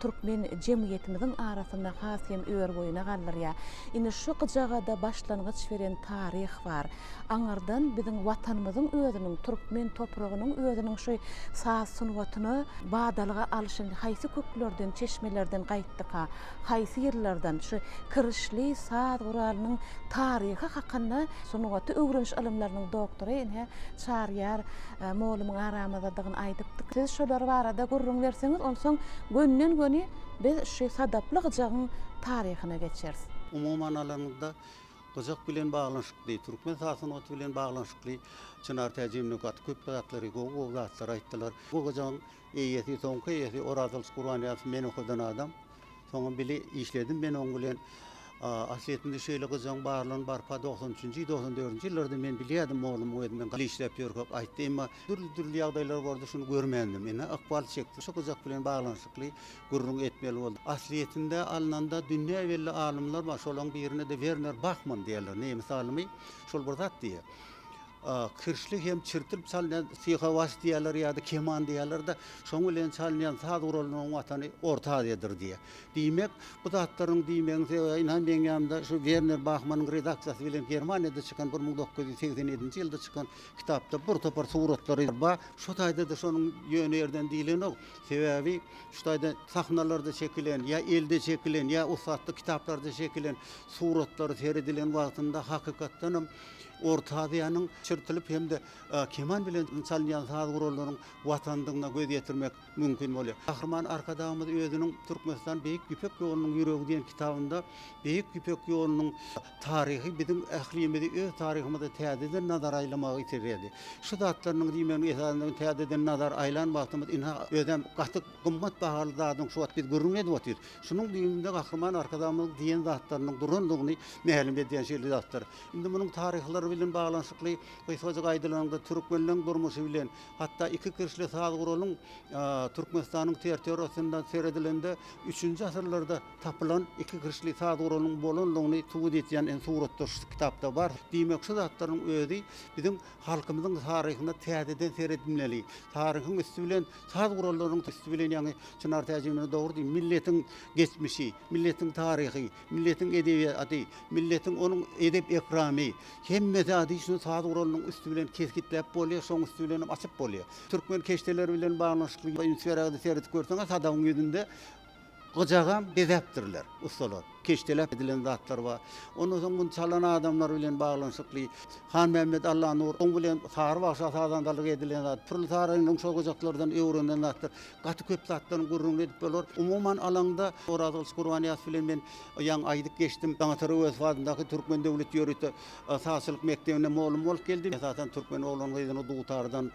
türkmen jemgyýetimiziň arasynda has hem öwer boýuna galdyrýar. Ine şu gyjagada başlangyç beren taryh bar. Aňardan biziň watanymyzyň özüniň, türkmen topragynyň özüniň şu saz sunugatyny badalyga alyşyn haýsy köklerden, çeşmelerden gaýtdyka, haýsy ýerlerden şu kirişli saz guralynyň taryhy hakynda sunugaty öwrenş ilmläriniň doktory ine Çaryar moğlumyň aramyzdadygyny aýdypdyk. Siz şolar barada gurrun berseňiz, onsoň gönnen göni biz şu sadaply gyjagyň taryhyna geçeriz. Umuman alanda gyjak bilen baglanşykly, türkmen sasynaty bilen baglanşykly Çınar täjemne gat köp zatlary, gowy zatlar aýtdylar. Bu gyjagyň eýesi, soňky eýesi Orazal Qur'anyýasy men okudan adam. Soňa bile işledim ben oň bilen. Asletinde şeýle gyjagyň barlygyny barpa 93-nji 94-nji ýyllarda men bilýärdim oğlum öýünden işläp ýörgäp aýtdy, emma türli ýagdaýlar bardy şunu görmendim. Mene akbal çekdi. Şu gyjak bilen baglanşykly gurrun etmeli boldy. Asletinde alnanda dünýä belli alymlar bar, şolaň birine de Werner Bachmann diýerler. Näme salymy? Şol bir zat diýer. Kirşli hem çırtılıp salyan sihavas diýerler ýa-da keman diýerler de şoň bilen çalýan saz guralanyň watany ortadydyr diýe. Diýmek bu zatlaryň diýmegiňse inan ben ýamda şu Werner Bachmannyň redaksiýasy bilen Germaniýada çykan 1987-nji ýylda çykan kitapda bir topar suratlary bar. Şu taýda da şonuň ýöne ýerden diýilen ok. Sebäbi şu taýda sahnalarda çekilen ýa elde çekilen ýa usatly kitaplarda çekilen suratlary seredilen wagtynda hakykatdan ortadyanyň çyrtylyp hem de keman bilen çalýan saz guralarynyň watandygyna göz ýetirmek mümkin bolýar. Kahraman arkadamyz özüniň Türkmenistan Beýik Ýüpek ýolunyň ýüregi diýen kitabynda Beýik Ýüpek ýolunyň taryhy biziň ählimizi öz taryhymyza täzeden nazar aýlamagy iterýärdi. Şu zatlaryň diýmeni esasynda täzeden nazar aýlan wagtymyz ina özem gaty gymmat bahaly zadyň şu wagt biz görüň edip otyr. Şunuň diýiminde kahraman arkadamyz diýen zatlarynyň durundygyny mälim edýän şeýle zatlar. Indi munyň taryhlary bilen baglanşykly gysaca gaýdylanyňda türkmenliň durmuşy bilen hatda iki kirişli saz guralanyň Türkmenistanyň territoriýasynda seredilende 3-nji asyrlarda tapylan iki kirişli saz guralanyň bolanlygyny tuwut etýän en suratlar şu kitapda bar. Diýmek şu zatlaryň özi biziň halkymyzyň taryhyna täzeden seredilmeli. Taryhyň üstü bilen saz guralarynyň üstü bilen ýani Çınar täjemine dogry diýip milletiň geçmişi, milletiň taryhy, milletiň edebiýaty, milletiň onuň edep ekramy hemmeti ady şunu saz guralanyň üstü bilen keskitläp bolýar, şoň üstü bilen açyp bolýar. Türkmen keşdeleri bilen baglanşykly ýa-da seredip görseňiz adamyň ýüzünde gyjagam bezäpdirler ustalar. Keşdelep edilen zatlar var. Ondan soň bu çalan adamlar bilen baglanşykly Han Mehmet Allah nur oň bilen sar başa sazandalyk edilen zat. Türli taryhynyň şol gyjaklardan öwrenen zatlar. Gaty köp zatlaryň gurrun edip bolar. Umuman alanda Orazal Qur'anyýasy bilen men ýan aýdyp geçdim. Daňatary öz wagtyndaky Türkmen döwlet ýörüti sazçylyk mekdebine moğlum bolup geldim. Esasen Türkmen oğlan gyzyny dugutardan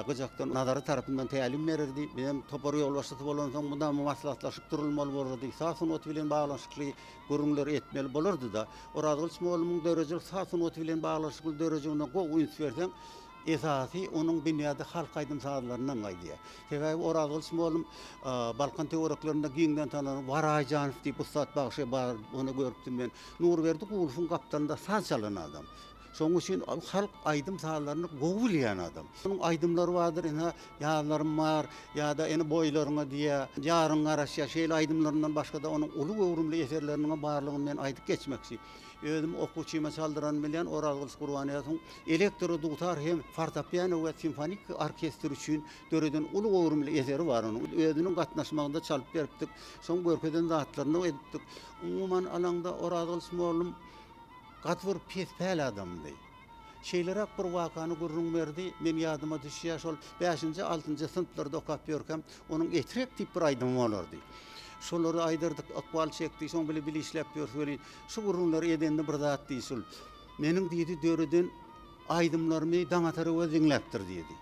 gyjakdan nazary tarapyndan tälim berdi. Men topar ýol başçysy bolan soň bundan maslahatlaşyp durulmaly boldy. Sasun ot bilen baglanşykly görüňler etmeli bolardy da. Oradgyl Smolumyň dörejilik satyn oty bilen baglanşykly dörejiginden gowy üns berseň esasy onuň dünýäde halk aýdym saatlarynyň aýdýa. Sebäbi Oradgyl Smolum Balkan teoreklerinde giňden tananan Waray Janow diýip ustad bagşy bar, onu görüpdim men. Nurberdi Gulfyň kaptanynda saz çalan adam. Şoň üçin halk aýdym saatlaryny gowy bilýän adam. Onuň aýdymlary bardyr, ene ýazlarym bar, ýa-da ene boýlaryňa diýe, ýaryn garaşy şeýle aýdymlaryndan başga da onuň uly öwrümli eserleriniň barlygyny men aýdyp geçmekçi. Özüm okuwçyma çaldyran bilen Oradgyl Gurbaniýatyň elektro dutar hem fortepiano we simfonik orkestr üçin döreden uly öwrümli eseri bar onuň. Özüniň gatnaşmagynda çalyp beripdik. Soň görkeden zatlaryny edipdik. Umuman alanda Oradgyl Smolum gatwyr pespäl adamdy. Şeýlerak bir wakany görüň berdi. Men ýadyma düşýär, şol 5-nji 6-njy synplarda okap ýörkem, onuň etrek tip bir aýdym bolardy. Şolary aýdyrdyk, akwal çekdi, şoň bile işläp ýörüň. Şu gurunlar edende bir zat diýsul. Meniň diýdi döreden aýdymlarymy daňatary we diňläpdir diýdi.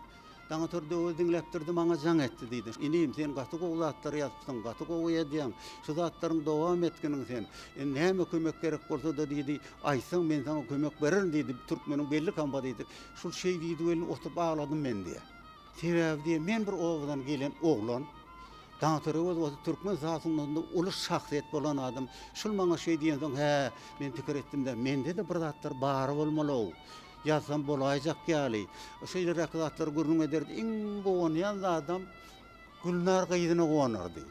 Daňatar döwür diňläpdirdi, maňa jaň etdi diýdi. Inim sen gaty gowy zatlary ýatypdyň, gaty gowy edýäň. Şu zatlaryň dowam etkeniň sen. Näme kömek gerek bolsa da diýdi, aýsaň men sana kömek bererim diýdi. Türkmeniň belli kamba diýdi. Şol şey diýdi, welin oturup ağladym men diýe. Sebäbi men bir owdan gelen oglan Daňatary we Türkmen zatynyň uly şahsyet bolan adam. Şol maňa şey diýensoň, "He, men pikir etdim-de, mende de bir zatlar bar bolmaly." Yazsam bolayjak ýaly. Şeýle rakatlar görüň ederdi. Iň gowanýan adam Gülnar gyýdyna gowanardy.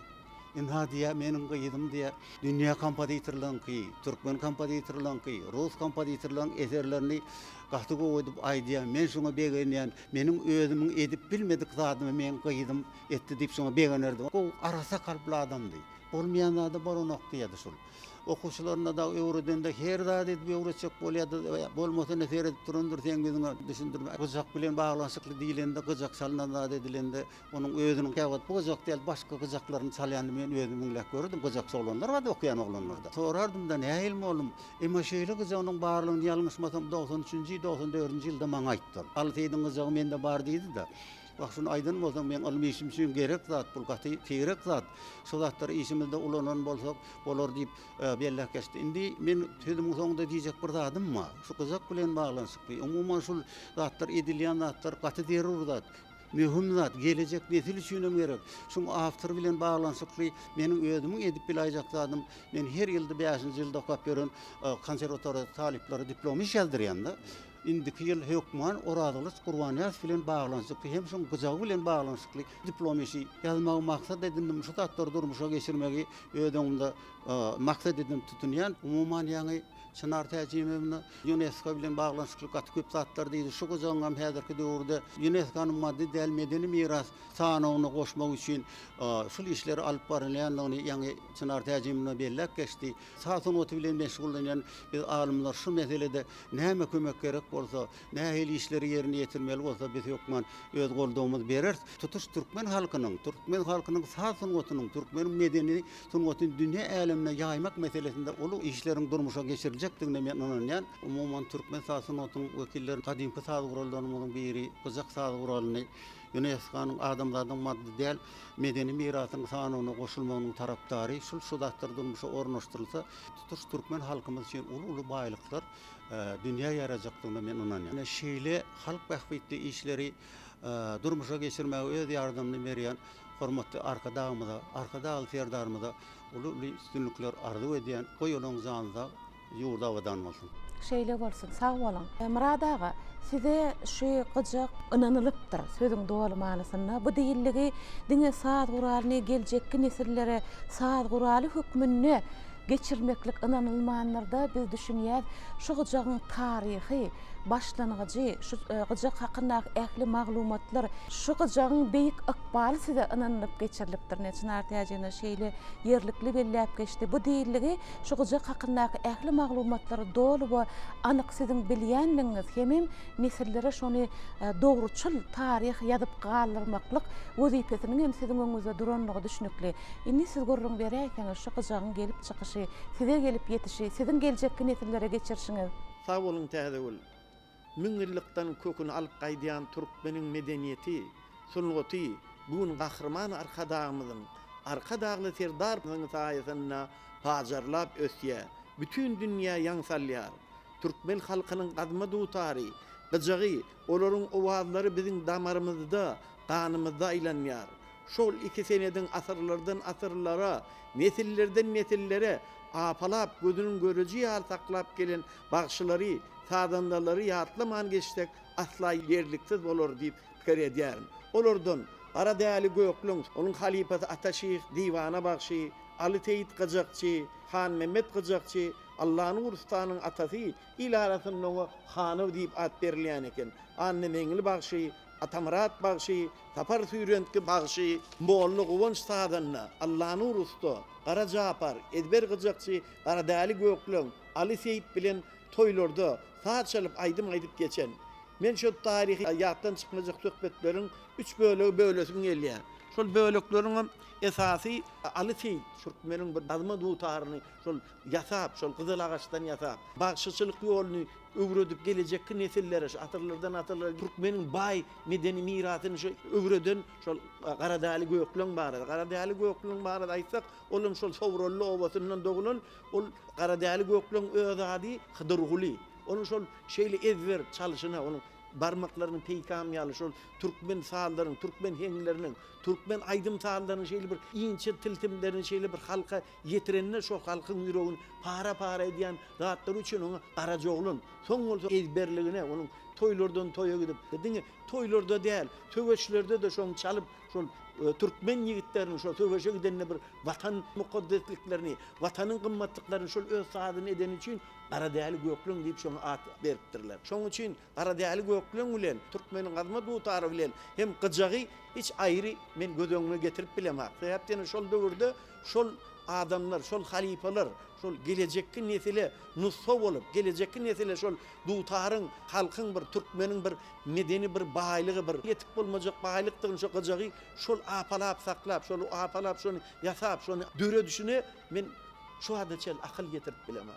Hadiýa meniň gyýdym diýe dünýä kompozitorlaryny, Türkmen kompozitorlaryny, Rus kompozitorlarynyň eserlerini gaty gowy edip aýdýa. Men şoňa begenýän, meniň özümiň edip bilmedik zadymy men gyýdym etdi diýip şoňa begenerdi. O arasa kalply adamdy. Bolmaýan adam bolanok diýdi şol. Okuwçylaryna da öwreden de her zat edip öwreçek bolýardy. Bolmasa nefer edip turundur sen biziňe düşündirme. Gyjak bilen baglanşykly diýilende gyjak salynan zat edilende onuň özüniň käwat bu gyjak diýil başga gyjaklaryny çalýandy men özüm dinläp gördüm. Gyjak soğlanlar we okuyan oglanlarda. Sorardım da näil molum? Emma şeýle gyjagynyň barlygyny ýalňyşmasam 93-nji 94-nji ýylda maňa aýtdylar. Altydyň gyjagy mende bar diýdi da. Bak şunu aydın bolsaň men almışym şun gerek zat, bul gaty gerek zat. Şu zatlar işimizde ulanan bolsak bolar diýip belläp geçdi. Indi men sözümiň soňunda diýjek bir zatym ma. Şu gyzak bilen baglanşykly. Umuman şol zatlar edilýän zatlar gaty derur zat. Mühim zat, gelecek nesil üçin gerek. Şu awtor bilen baglanşykly meniň özümiň edip bilaýjak zatym. Men her ýylda 5-nji ýylda okap ýören konserwatoriýa talipleri diplomy ýazdyrýanda. Indiki ýyl hökman Oradgyl Gurbaniýat bilen baglanşykly hem şoň gyjagy bilen baglanşykly diplomasy ýazmagy maksat edindim. Şu tatlar durmuşa geçirmegi ödüňde maksat edindim tutunýan. Umuman ýa-ni Çınar täjimimni UNESCO bilen baglanşykly gaty köp zatlar diýdi. Şu gyjagyň häzirki döwürde UNESCO-nyň maddi däl medeni miras sanawyna goşmak üçin şol işleri alyp barylýanlygyny ýa-ni Çınar täjimimne belläp geçdi. Satyn oty bilen meşgullanýan biz alymlar şu meselede näme kömek gerek bolsa, nähili işleri ýerine ýetirmeli bolsa biz hökman öz goldugymyz berer. Tutuş Türkmen halkynyň satyn otynyň, Türkmen medeni sunwatyny dünýä älemine ýaymak meselesinde ulu işleriň durmuşa geçiriljekdigine men inanýan. Umuman Türkmen satyn otynyň wekilleri kadymky saz gurallarymyň biri, gyjak saz guralyny UNESCO-nyň adamlardan maddi däl medeni mirasyň sanawyna goşulmagynyň tarapdary şol şudatlar durmuşa ornaşdyrylsa tutuş Türkmen halkymyz üçin uly baýlyklar dünýä ýarajakdygyna men inanýan. Şeýle halk bahwetli işleri durmuşa geçirmäge öz ýardamyny berýän hormatly arkadaşlar serdarmyza uly üstünlikler arzu edýän goýulan zanda ýurda wadan bolsun. Şeýle bolsun, sag bolan. Murad aga, size şu gyjak inanylypdyr sözüň dowly manasyna. Bu diýilligi diňe saat guralyny geljekki nesillere saat guraly hükmünni geçirmeklik inanylmanlarda biz düşünýär şu gyjagyň taryhy başlangıcı şu gyjak hakyndaky ähli maglumatlar şu gyjagyň beýik ykbaly size inanylyp geçirilipdir. Çınar täjine şeýle ýerlikli belläp geçdi. Bu diýilligi şu gyjak hakyndaky ähli maglumatlar dolu we anyk siziň bilýänligiňiz hemem nesillere şonu dogruçul taryh ýazyp galdyrmaklyk wezipesiniň hem siziň öňüňizde duranlygy düşünükli. Indi siz görüň beräýäňiz şu gyjagyň gelip çykyşy, size gelip ýetişi, siziň geljekki nesillere geçirşiňiz. Sag bolun täze müňillikden köküni alyp gaýdýan Türkmeniň medeniýeti, sunwaty, bugun gahrman arkadağymyzyň, arkadağly serdarmyň saýasynda hajarlap ösýär. Bütün dünýä ýaňsalýar. Türkmen halkynyň gadma dutary, gyjagy, olaryň owazlary biziň damarymyzda, kanymyzda aýlanýar. Şol 2 seneden asyrlardan asyrlara, nesillerden nesillere apalap gözünün görücü ýal saklap gelen bagşylary, sadandarlary ýatlaman geçsek asla yerliksiz bolar diýip pikir edýärim. Olardan Ara däli Göklüň, onuň halifasy Ataşyh diwana bagşy, Ali Teyit Gajakçy, Han Mehmet Gajakçy, Allah'ın Urustanyň atasy ilarasynyň hany diýip at berilýän eken. Anne Meňli bagşy, Atamurat bagşy, Tapar Süýrentki bagşy, Molla Gowunç sadanna, Allah'ın Urusta, Kara Japar, Edber Gajakçy, Ara däli Göklüň, Ali Teyit bilen toýlarda saat çalyp aýdym geçen. Men şu tarihi ýatdan çykmajak söhbetleriň 3 bölesiň gelýär. Şol bölekleriň esasy Ali Teyit, Türkmeniň bir dazma dutaryny şol ýasap, şol gyzyl agaçdan ýasap, bagşyçylyk ýoluny öwredip gelecekki nesillere, atyrlardan atyrlara Türkmeniň baý medeni mirasyny öwreden şol Kara däli Göklüň barada. Kara däli Göklüň barada aýtsak, olum şol Sowrollu obasyndan dogulan, ol Kara däli Göklüň özadi Hydyrguly. Onun şol şeýle ezber çalyşyna, onun barmaklarynyň peýkam ýaly şol türkmen sallarynyň, türkmen heňleriniň, türkmen aýdym sallarynyň şeýle bir iňçe tiltimlerini şeýle bir halka ýetirenine şol halkyň ýüregini para edýän zatlar üçin oňa garajoglan soň bolsa ezberligine, onun toýlardan toýa gidip, diňe toýlarda däl, töweçlerde de şoň çalyp şol Türkmen ýigitleriniň şol töweşe gidenine bir watan mukaddesliklerini, watanyň gymmatlyklaryny şol öz sadyny eden üçin Kara däli Göklüň diýip şoňa at beripdirler. Şoň üçin Kara däli Göklüň bilen Türkmeniň gadma dutary bilen hem gyjagy hiç aýry men gödöňüne getirip bilem ha. Sebäpden şol döwürde şol adamlar, şol halifalar, şol gelecekki nesile nusfa bolup, gelecekki nesile şol dutaryň, halkyň bir türkmeniň bir medeni bir baýlygy, bir ýetip bolmajak baýlykdygyny şol gyjagy şol apalap saklap, şol apalap şonu ýasap, şonu döre düşüne men şu adaçel akıl getirip bilem ha.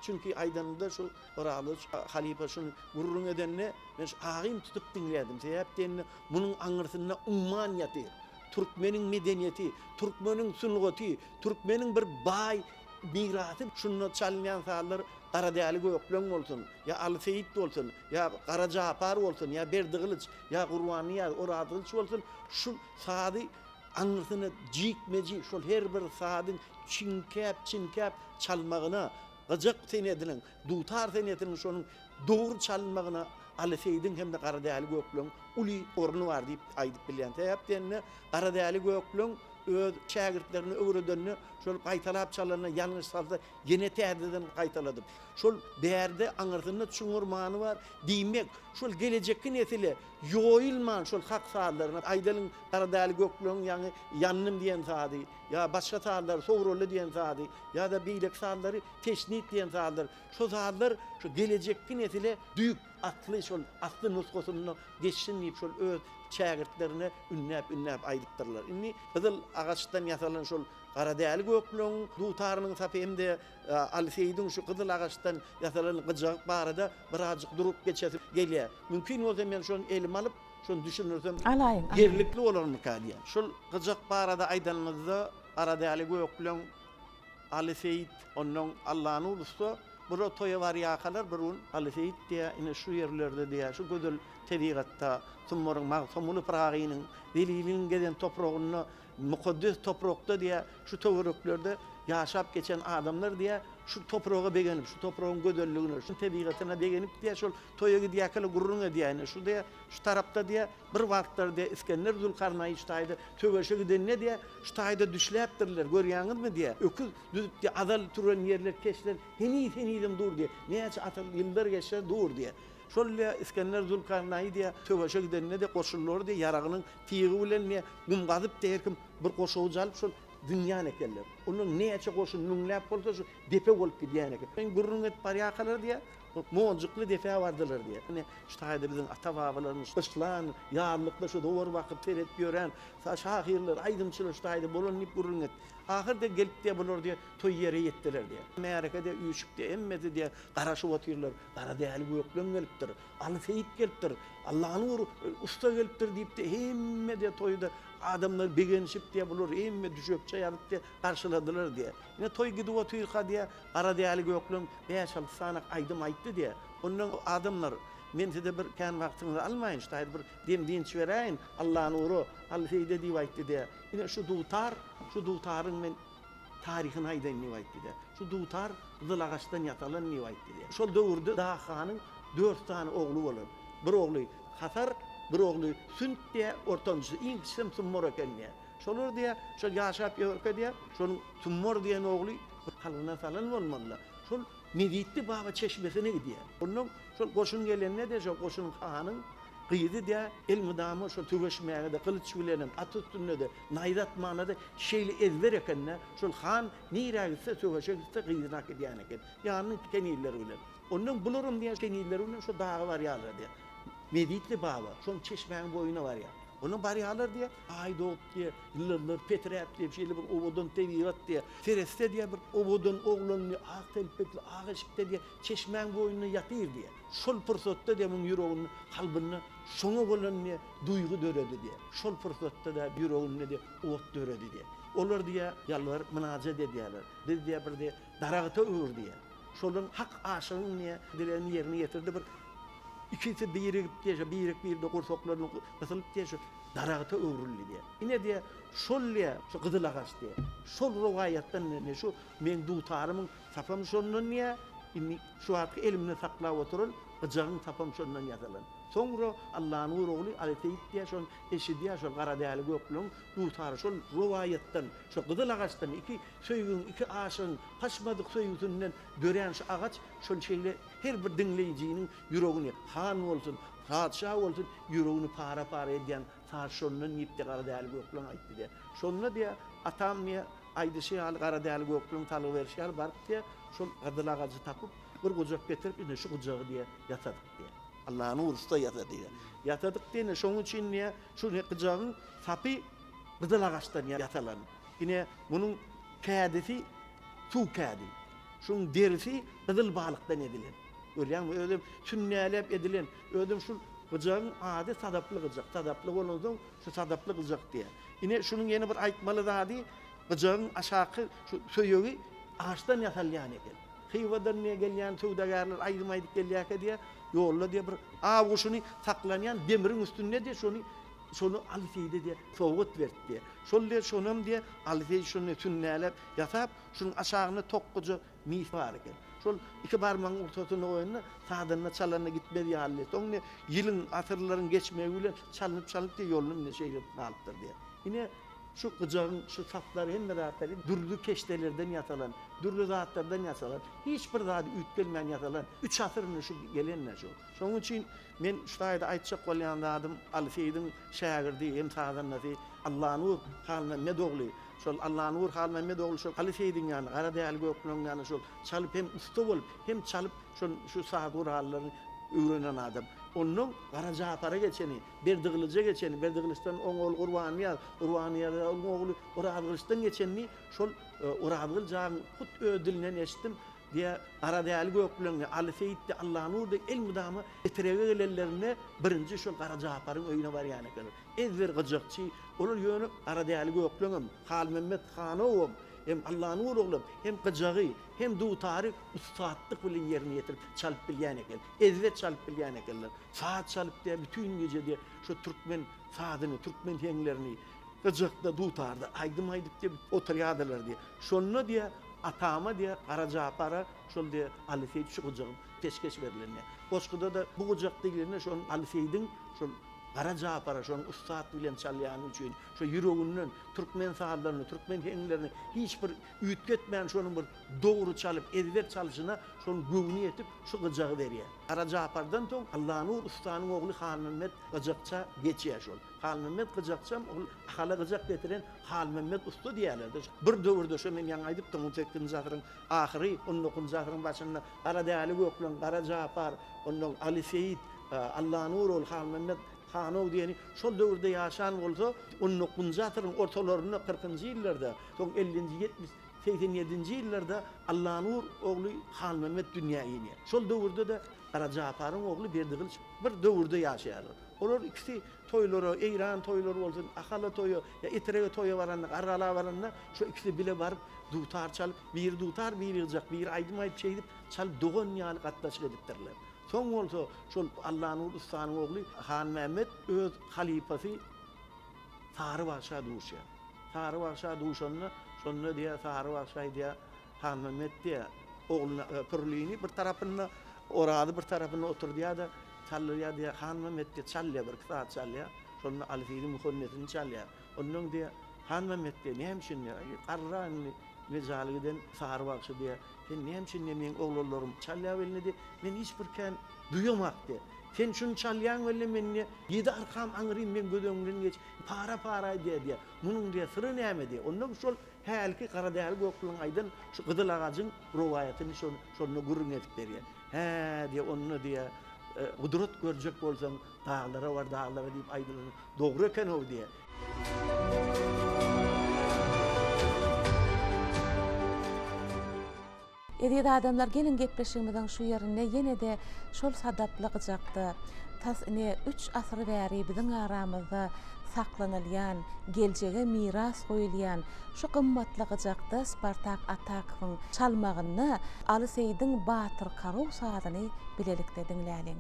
Çünkü aýdanynda şol oraly halifa şunu gurrun edenine men agym tutup dinledim. Sebäpden munyň aňyrsyna umman ýatyr. Türkmeniň medeniýeti, Türkmeniň sungaty, Türkmeniň bir baý mirasy şunu çalýan sallar Kara däli Göklüň bolsun, ýa Ali Teyit bolsun, ýa Kara Japar bolsun, ýa Berdigilich, ýa Gurwany, ýa Oradylyç bolsun, şu sady aňyrsyna jikmeji şol her bir sadyň çinkäp çalmagyna gyjak senediniň, dutar senediniň şonuň dogry çalmagyna Ali Teyit'in hem de Kara däli Göklüň uly orny bar diýip aýdyp bilýän. Sebäpden Kara däli Göklüň öz şägirtlerini öwredenini şol gaýtalap çalanyna ýalňyş salsa ýene täzeden gaýtaladyp. Şol bärde aňyrsyna çuňurmany bar diýmek, şol gelecekki nesile ýoýulman şol hak saatlaryna aýdalyň Kara däli Göklüň ýany ýannym diýen sady, ýa başga saatlar Sowrollu diýen sady, ýa da beýlek saatlary Teşnit diýen saatlar. Şo saatlar şo gelecekki nesile düýük atly şol atly nusgasyny geçsin diýip şol öz şägirtlerine ünnäp aýdypdyrlar. Inni gyzyl agaçdan ýasalan şol Kara däli Göklüň dutarynyň tapymda Ali Teyit'in şu gyzyl agaçdan ýasalan gyjak barada birazjyk durup geçesi gelýär. Mümkin bolsa men şonu elim alyp şonu düşünürsem yerlikli bolarmy diýär. Şol gyjak barada aýdanmazda Kara däli Göklüň Ali Teyit onuň Allah'ın ulusta bir toýa bar ýakalar birun Ali Teyit diýär, ine şu ýerlerde diýär, şu gödül tebigatda Tummoryň magsumy pragynyň delilini geden topragyny mukaddes toprakda diýär, şu töwereklerde ýaşap geçen adamlar diýär, şu topraga begenip, şu toprağın gödölligine, şu tebigatyna begenip diýär, şol toýa gidýäkle gurrun edýär. Şu diýär, şu tarapda diýär, bir wagtlar diýär İskender Zulkarnaýy ştaýda töweşe gidenine diýär, ştaýda düşläpdirler, görýäňizmi diýär. Öküz düzüp diýär, azal turan ýerler keşler, henidim dur diýär. Näçe atal ýyllar geçer dur diýär. Şol İskender Zulkarnaýy diýär, töweşe gidenine de goşullar diýär, ýaragynyň tiýigi bilen ne gumgazyp derkim bir goşugy jalyp şol dünýä nekeller. Onuň näçe goşun nüňläp bolsa şu depe bolup gidýän eken. Men gurrun et parýakalar diýär, moňjukly depe bardylar diýär. Ine ştaýda biziň ata-babalarymyz ýaşlan, ýarlykda şu dowr wagt terip ýören şahirler, aýdymçylar ştaýda bolanyp gurrun et. Ahyrda gelip diýär bolar diýär, toý ýere ýetdiler diýär. Merkede üýçükde emmedi diýär, garaşyp otyrlar. Kara däli Göklüň gelipdir, Ali Teyit gelipdir, Allah'ın usta gelipdir diýip de hemme de toýda adamlar begenişip diye bulur, emme düşöpçe yarıp diye karşıladılar diye. Yine toy gidi o tuyurka diye, ara değerli göklüm, 5-6 sanak aydım ayttı diye. Onun adamlar, men size bir kan vaktinizi almayın, işte bir dem dinç vereyin, Allah'ın uğru, Al-Feyde diye ayttı diye. Yine şu dutarın men tarihini aydan ne ayttı diye. Şu dutar, Kızıl Ağaç'tan yatalan ne ayttı diye. Şol döwürde Dağhan'ın 4 tane oğlu bolar. Bir oğlu Hasar, bir oğlu Sünt diye ortancısı, inkisem Tummor eken diye. Şolur diye, şol yaşap yorka diye, şolun Tummor diyen oğlu halına falan olmalı. Şol Meditli Baba Çeşmesi'ne gidiyor. Onun şol koşun gelenine de şol koşun Han'ın kıydı diye elmidamı şol tüveşmeye de kılıç bilenim, at üstünde de nayrat manada şeyli ezber ekenine şol Han nire gitse tüveşe gitse kıydınak ediyen eken. Yani keniller öyle. Onun bulurum diye keniller öyle şu dağı var yağlar diye. Meditli Baba, şol çeşmenin boyuna var ya. Onun bari alır diye, ay doğup diye, yıllar Petrep diye bir şeyle bir ovudun tevirat diye, Fereste diye bir ovudun oğlunu, ağ telpekli, ağ ışıkta diye, çeşmen boyunu yatır diye. Şol fırsatta diye bunun yüreğini, kalbini, şunu bulan diye, duygu döredi diye. Şol fırsatta da yüreğini diye, ot döredi diye. Olur diye, yalvar, münacet ediyorlar. Dedi diye bir diye, darağıta uğur diye. Şolun hak aşığın diye, dileğini yerine getirdi bir, İkisi birik diye, bir de kursoklarını kısılıp diye şu darağıta öğrülü diye. Yine diye şol diye, şu Kızıl Ağaç diye. Şol rivayetten ne şu men dutarımın sapam şonunun niye? Şu arka elimle sakla oturun, gıcağın sapam şonunun yazılan. Sonra Allah'ın uğru Al-Feyde diye şon eşi diye şol kara değerli göklüm dutarı şol rivayetten, şu Kızıl Ağaç'tan iki söygün, iki ağaçın taşmadık söygüsünden dören şu ağaç şol şeyle her bir dinleyicinin yüreğini Han olsun, padişah olsun yüreğini para ediyen sarşonunun yipte kara değerli göklüm ayttı diye. Şonuna diye atam niye aydışı al kara değerli göklüm talı verişi al barıp diye şol Kızıl Ağacı takıp bir kucak getirip yine şu kucağı diye yatadık diye. Allah'ın uğrusta yatadı diye. Yatadık diye şunun için niye şu ne kucağın sapı Kızıl Ağaç'tan yatalan. Yine bunun kâdisi su kâdi. Şunun derisi kızıl balıktan edilen. Öyle sünnelep edilen. Öyle şu kucağın adı sadaplı kucak. Sadaplı olunca şu sadaplı kucak diye. Yine şunun yeni bir aytmalı daha değil. Kucağın aşağı şu söyüğü ağaçtan yatalan eken. Hıyvadan niye gelen sevdagarlar ayrımaydık geliyor diye yolla diye bir kuşunu saklayan demirin üstünde diye şunu Al-Feyde diye soğut verdi diye. Şol diye şunum diye Al-Feyde şunu sünnelep yatıp şunun aşağına tokkucu mis var eken. Şol iki parmağın ortasına oyunu sağdanına çalanına gitmedi hallet. Onun yılın asırların geçmeye gülen çalınıp diye yolunu şeyle alıptır diye. Yine şu kıcağın, şu safları hem rahatları dürlü keştelerden yatalan, dürlü rahatlardan yatalan, hiçbir rahatı ütkelmeyen yatalan, 3 asırını şu gelenler şu. Şunun için men şu ayda aytacak olan adım Al-Feyde'nin şagirdi hem sağdan nafi Allah'ın uğur Halil Mehmet oğlu. Şol Allah'ın uğur Halil Mehmet oğlu şol Al-Feyde'nin yani kara değerli göklünün yani şol çalıp hem usta olup hem çalıp şu sağ dur hallerini öğrenen adam. Onun Karaca para geçeni, Berdiğlice geçeni, Berdiğlistan on oğlu Urvaniya'da on oğlu Uradığlistan geçeni şol Uradığılcağın kut ödülünden eşittim diye kara değerli göklünün Al-Feyde Allah'ın uğurda el müdamı etreve gelenlerine birinci şol Karaca parın öyüne var yani kalır. Ezver gıcakçı olur yönü kara değerli göklünüm, Halil Mehmet Hanovum, hem Allah'ın uğurluğum, hem gıcağı, hem dutarı ustaatlık bilen yerine getirip çalıp bilyen ekel. Ezvet çalıp bilyen ekeller. Saat çalıp diye bütün gece diye şu Türkmen saadını, Türkmen henlerini gıcakta dutarda aydım diye oturuyorlar diye. Şonuna diye atama diye Karaca para şol diye Al-Feyde şu gıcağın peşkeş verilenine. Koşkuda da bu gıcak değillerine şon Al-Feyde'nin şol Karaca para şon ustaat bilen çalyan için şu yüreğinden Türkmen sahalarını, Türkmen henlerini hiçbir ütgetmeyen şonun bir doğru çalıp ezber çalışına şon güvni etip şu gıcağı veriyor. Karaca pardan ton Allah'ın ustanın oğlu Halil Mehmet gıcakça geçiyor şol. Halil Mehmet gıcakçam oğlu hala gıcak getiren Halil Mehmet usta diyorlardı. Bir dövrde şu men yan aydıp da 18. asırın ahiri 19. asırın başında kara değerli göklün Karaca par onun Al-Feyde Allah'ın oğlu Halil Mehmet Hanov diyeni şol dövrde yaşan olsa 19. asırın ortalarında 40. yıllarda son 50. 87-nji ýyllarda Allah'nur ogly Han Mehmet dünýäge gelýär. Şol döwürde de Kara Japaryň ogly Berdigil bir döwürde ýaşaýarlar. Olar ikisi toýlary, eýran toýlary bolsun, ahala toýu, ya itirege toýu baranda, arala baranda şu ikisi bile barıp dutar çalıp, bir dutar, bir ýyjak, bir aýdym aýdyp çeýdip, çalıp dogan ýaly gatnaşyk edipdirler. Soň bolsa şol Allah'nur ustanyň ogly Han Mehmet öz halifasy Sarı Başa duşýar. Sarı Başa duşanna şonda diýär Sarı Başa diýär Han Mehmet diýär oğluna pürlüğünü bir tarafına oradı bir tarafına oturduya da çallıya diye Han Mehmet diye çallıya bir saat çallıya sonra alfili muhonnetini çallıya onun diye Han Mehmet diye ne hemşin ya qarranlı mezaliden sahar vakşı diye sen ne hemşin ne men oğullarım çallıya velnedi men hiç birken duyamak diye sen şunu çalyan velle menni yedi arkam anırayım men gödöňden geç para diye bunun diye sırrı näme diye ondan şol Helki Karadağlı Gökkulun aydın şu Kızıl Ağacın rovayatyny şonu gurrun edip berýär. He diye onu diye gudrat görjek bolsaň dağlara var dağlara diýip aýdylar. Dogry eken o diye. Edýär adamlar gelin gepleşigimiziň şu ýerine ýene-de şol sadaplygyjakdy. Tasine 3 asry bäri biziň aramyzda saklanylýan, geljege miras goýulýan şu gymmatlygyjakda Spartak Atakowyň çalmagyny Aly Seýidiň Batyr Karaw sadyny bilelikde diňläliň.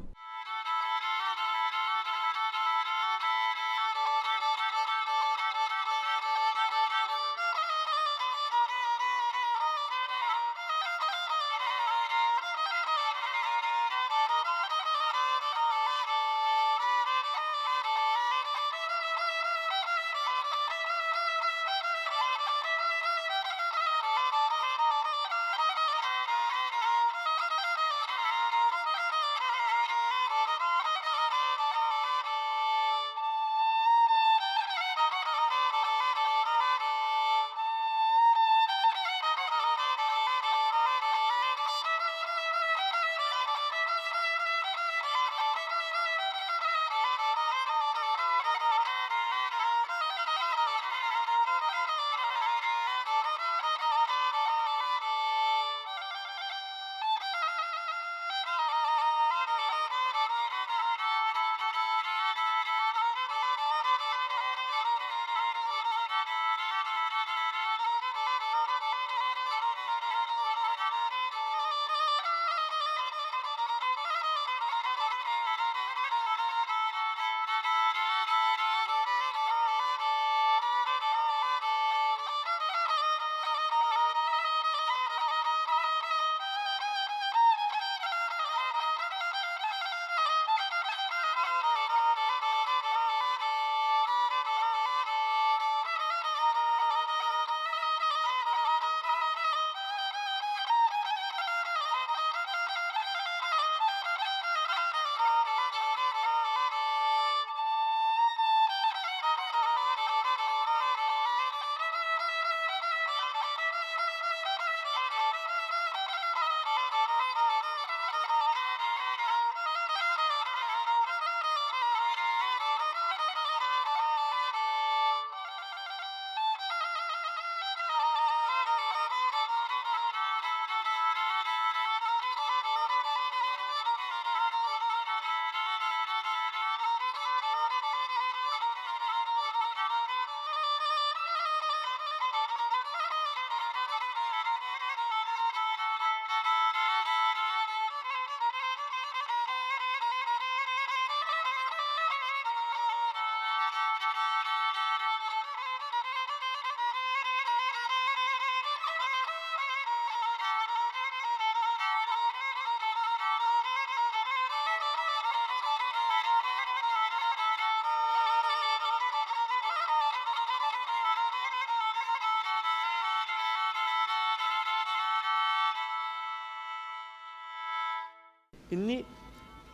Inni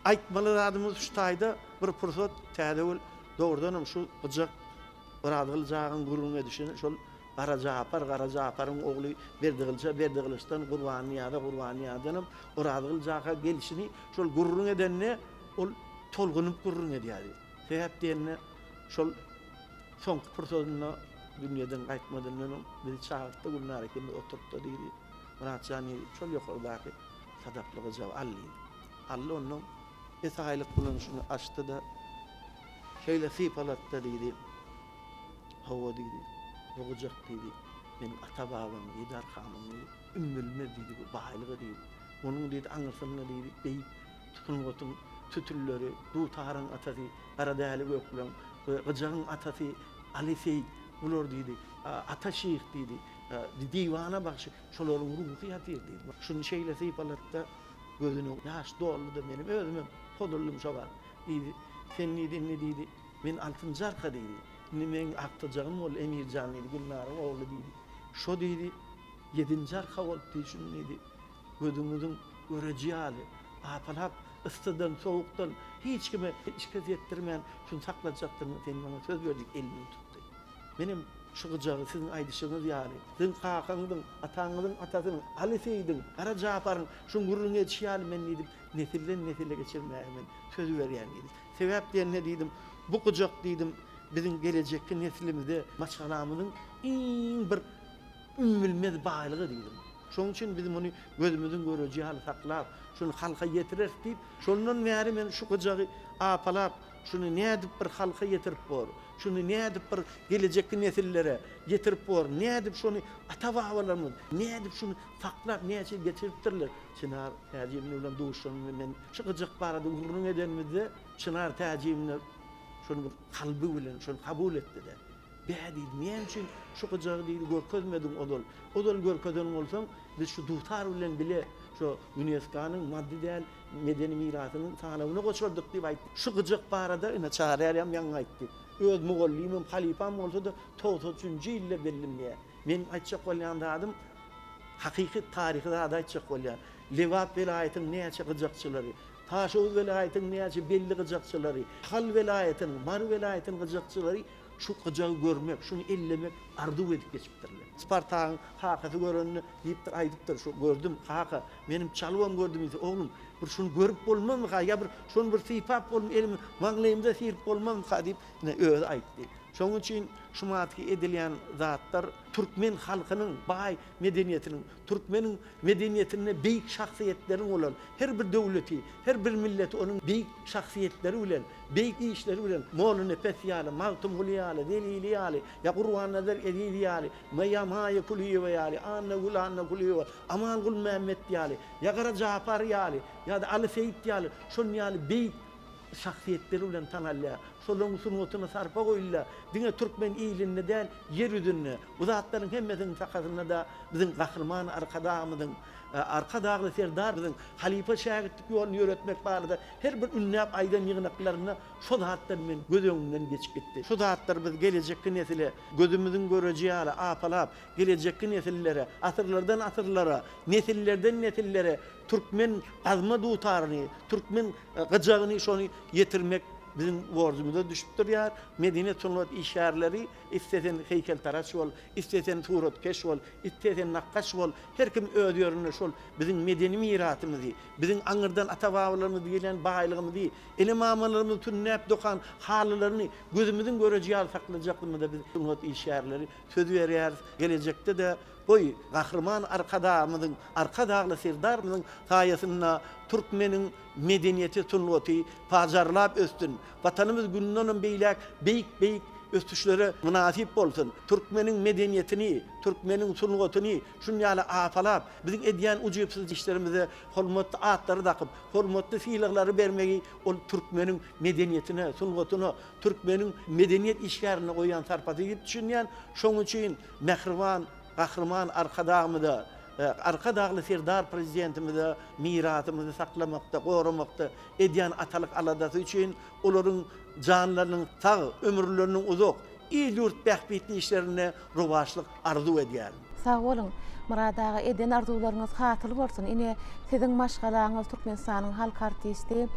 aýtmaly adamymyz şu taýda bir pursat täze doğrudan şu gyjak Beradgyl gurrun edişini şol Kara Japaryň ogly Berdigilçden Gurbanyýada Beradgyl gelişini şol gurrun edenine ol tolgunup gurrun edýär. Sebäp diýende şol soňky pursatyna dünýeden gaýtmadan öňe bizi çağırtdy günler ekende oturtdy diýdi. Murat Jani çol ýokardaky sadaplygy jab ally. Allah onuň esaýlyk bulanşyny açdy da şeýle sypalatda diýdi. Hawa diýdi. Rogujak diýdi. Men ata-babam diýdi, arkamam diýdi. Ümmülme diýdi, bu baýlygy diýdi. Onuň diýdi aňyrsyna diýdi, beý tutulmatyň tütülleri, dutaryň atasy, Garadäli göklen, Gyjagyň atasy Alifey, bular diýdi. Ata şeýh diýdi. Diwana bagşy, şolaryň ruhy ýatyr diýdi. Şunu şeýle sypalatda gözüne ýaş doldy menim özümem hodurlum şobar. Diýdi, sen ne diýdi? Men altynjy arka diýdi. Men aktajagym ol Emirjan diýdi, Gülnarym ogly diýdi. Şo diýdi, 7-nji arka bolup diýdi, şunu diýdi. Gözüňiziň görejä ýaly, apalap ıstıdan, soğuktan hiç kime işkaz ettirmeyen şunu saklayacaktırını sen bana söz verdik, elini tuttu. Benim çıkacağı sizin aydışınız yani. Sizin kakaňyň, ataňyzyň atasynyň, Alifeýdiň, Kara Japar'ın şunu gurrun etişýäli men diýdim. Nesilden nesile geçirmeýän söz berýän diýdim. Sebäp diýen ne diýdim? Bu kujak diýdim bizim gelecekki nesilimizde maçgalamynyň iň bir ümmülmez baýlygy diýdim. Şoň üçin bizim onu gözümüzün görejä ýaly saklap, şunu halka getirir deyip, şondan bäri men şu gyjagy apalap, şunu nädip bir halka getirip bor, şunu nädip bir gelecekki nesillere getirip bor, nädip şunu ata-babalarymyz, nädip şunu saklap, näçe getiripdirler. Çınar täjimle bilen duşanyny men şu gyjak barada gurrun edenmizde Çınar täjimle şunu bir kalby bilen şunu kabul etdi-de. Bädi men üçin şu gyjagy diýdi görkezmedim odol. Odol görkezden bolsaň biz şu dutar bilen bile şu UNESCO'nun maddi däl medeni mirasynyň sanawyna goşurdyk diýip aýtdy. Şu gyjak barada ina çarärem ýan aýtdy. Öz mugollimim halifam bolsa da 93-nji ýylda bellimle. Men aýtjak bolýan adam hakyky taryhyda aýtjak bolýar. Lewat welaýatynyň näçe gyjakçylary, Taşow welaýatynyň näçe belli gyjakçylary, Hal welaýatynyň, Mar welaýatynyň gyjakçylary şu gyjagy görmek, şunu ellemek ardu edip geçipdirler. Spartagyň hakysy görenini diýipdir, aýdypdyr, şu gördüm, haka, menim çalwam gördüm ise, oglum, bir şunu görüp bolmam, ya bir şunu bir sypap bolmam, elim maňlaýymda sirip bolmam diýip öz aýtdy. Şoň üçin şu matky edilýän zatlar türkmen halkynyň baý medeniýetiniň, türkmeniň medeniýetine beýik şahsiýetleriň bolan her bir döwleti, her bir milleti onuň beýik şahsiýetleri bilen, beýik işleri bilen Molla Nefes ýaly, Magtum Hulyaly, Delili ýaly, ya Qur'an nazar edili ýaly, Mayyamaya Kuliýewa ýaly, Anna Gulanna Kuliýewa, Amal Gul Mehmet ýaly, ya Kara Japar ýaly, ya da Ali Seyit ýaly, şol ýaly beýik şahsiýetleri bilen tanalýar. Şolaryň sunnatyna sarpa goýulýar. Diňe türkmen iýilinde däl, yer üzünde. Bu zatlaryň hemmesiniň sakasyna da biziň gahrman arkadamyzyň, arka dagly serdar biziň halifa şägirtlik ýoluny ýöretmek barada her bir ünnäp aýdan ýygnaklaryna şu zatlar men göz öňünden geçip gitdi. Şu zatlar biz gelecekki nesile gözümüzün görejä ýaly apalap, gelecekki nesillere, asyrlardan asyrlara, nesillerden nesillere türkmen azma dutaryny, türkmen gyjagyny şonu ýetirmek bizim borcumuzda düşüpdir ýar. Medeniýet sunat işgärleri istesen heýkeltaraş bol, istesen suratkeş bol, istesen nakkaş bol, her kim öz ýörüne şol bizim medeni mirasymyzy, bizim aňyrdan ata-babalarymyz gelen baýlygymyzy, elemamalarymyz tünnäp dokan halylaryny gözümüzün görejä ýaly saklajaklygyda biz sunat işgärleri söz berýär. Gelecekde de boy gahrman arkadamyzyň, arka dagly serdarmyzyň saýasyna türkmeniň medeniýeti sunnaty pajarlap östün. Vatanymyz günnänden beýlek beýik östüşlere münasip bolsun. Türkmeniň medeniýetini, türkmeniň sunnatyny şunu ýaly apalap, biziň edýän ujupsyz işlerimize hormatly atlary takyp, hormatly fiýliklary bermegi ol türkmeniň medeniýetine, sunnatyna, türkmeniň medeniýet işgärine goýan sarpaty diýip düşünýän. Şoň üçin Mehriban gahrman arkadamyda, arka dagly serdar prezidentimize mirasymyzy saklamakda, goramakda edýän atalyk aladasy üçin olaryň janlarynyň sag, ömürleriniň uzak, ýurt bähbetli işlerine rowaşlyk arzu edýär. Sağ olun. muradaga eden arzuwlaryňyz hatyl bolsun. Ine siziň maşgalaňyz Türkmenistanyň halk artisti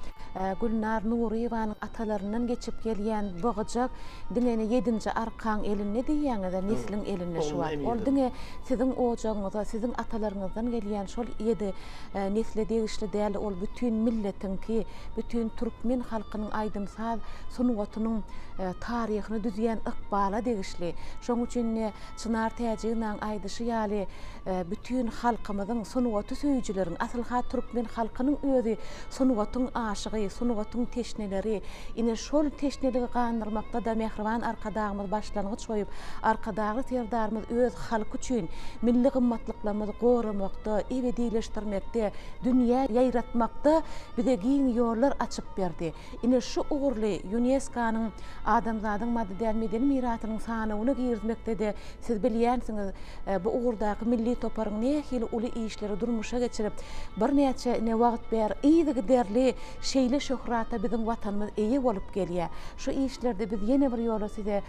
Gülnar Nuriyewanyň atalaryndan geçip gelýän Boğajak diňeni 7-nji arkan eline diýýäňiz, neslin eline şu var. Ol diňe siziň ojagyňyza, siziň atalaryňyzdan gelýän şol 7 nesle degişli däl, ol bütün milletiňki, bütün türkmen halkynyň aýdymsal sunuwatynyň taryhyny düzýän ykbala degişli. Şoň üçin Çınar Täjiňiň aýdyşy ýaly bütün halkymyzyň sunuwaty söýjüleriň, asyl türkmen halkynyň özi sunuwatyň aşygy, sunuwatyň teşneleri, ine şol teşneligi gandyrmakda da mehriban arkadagymyz başlanygyç goýup, arkadagy terdarymyz öz halky üçin milli gymmatlyklaryny goramakda, ebedileşdirmekde, dünýä ýaýratmakda bize giň ýollar açyp berdi. Ine şu uğurly UNESCO-nyň adamzadyň maddi medeni mirasynyň sanawyny girizmekde de siz bilýänsiňiz, bu uğurdaky milli toparyň nähili uly işleri durmuşa geçirip bir näçe ne wagt ber iýdigi derli şeýle şöhrata biziň watanymyz eýe bolup gelýär. Şu işlerde biz ýene bir ýola size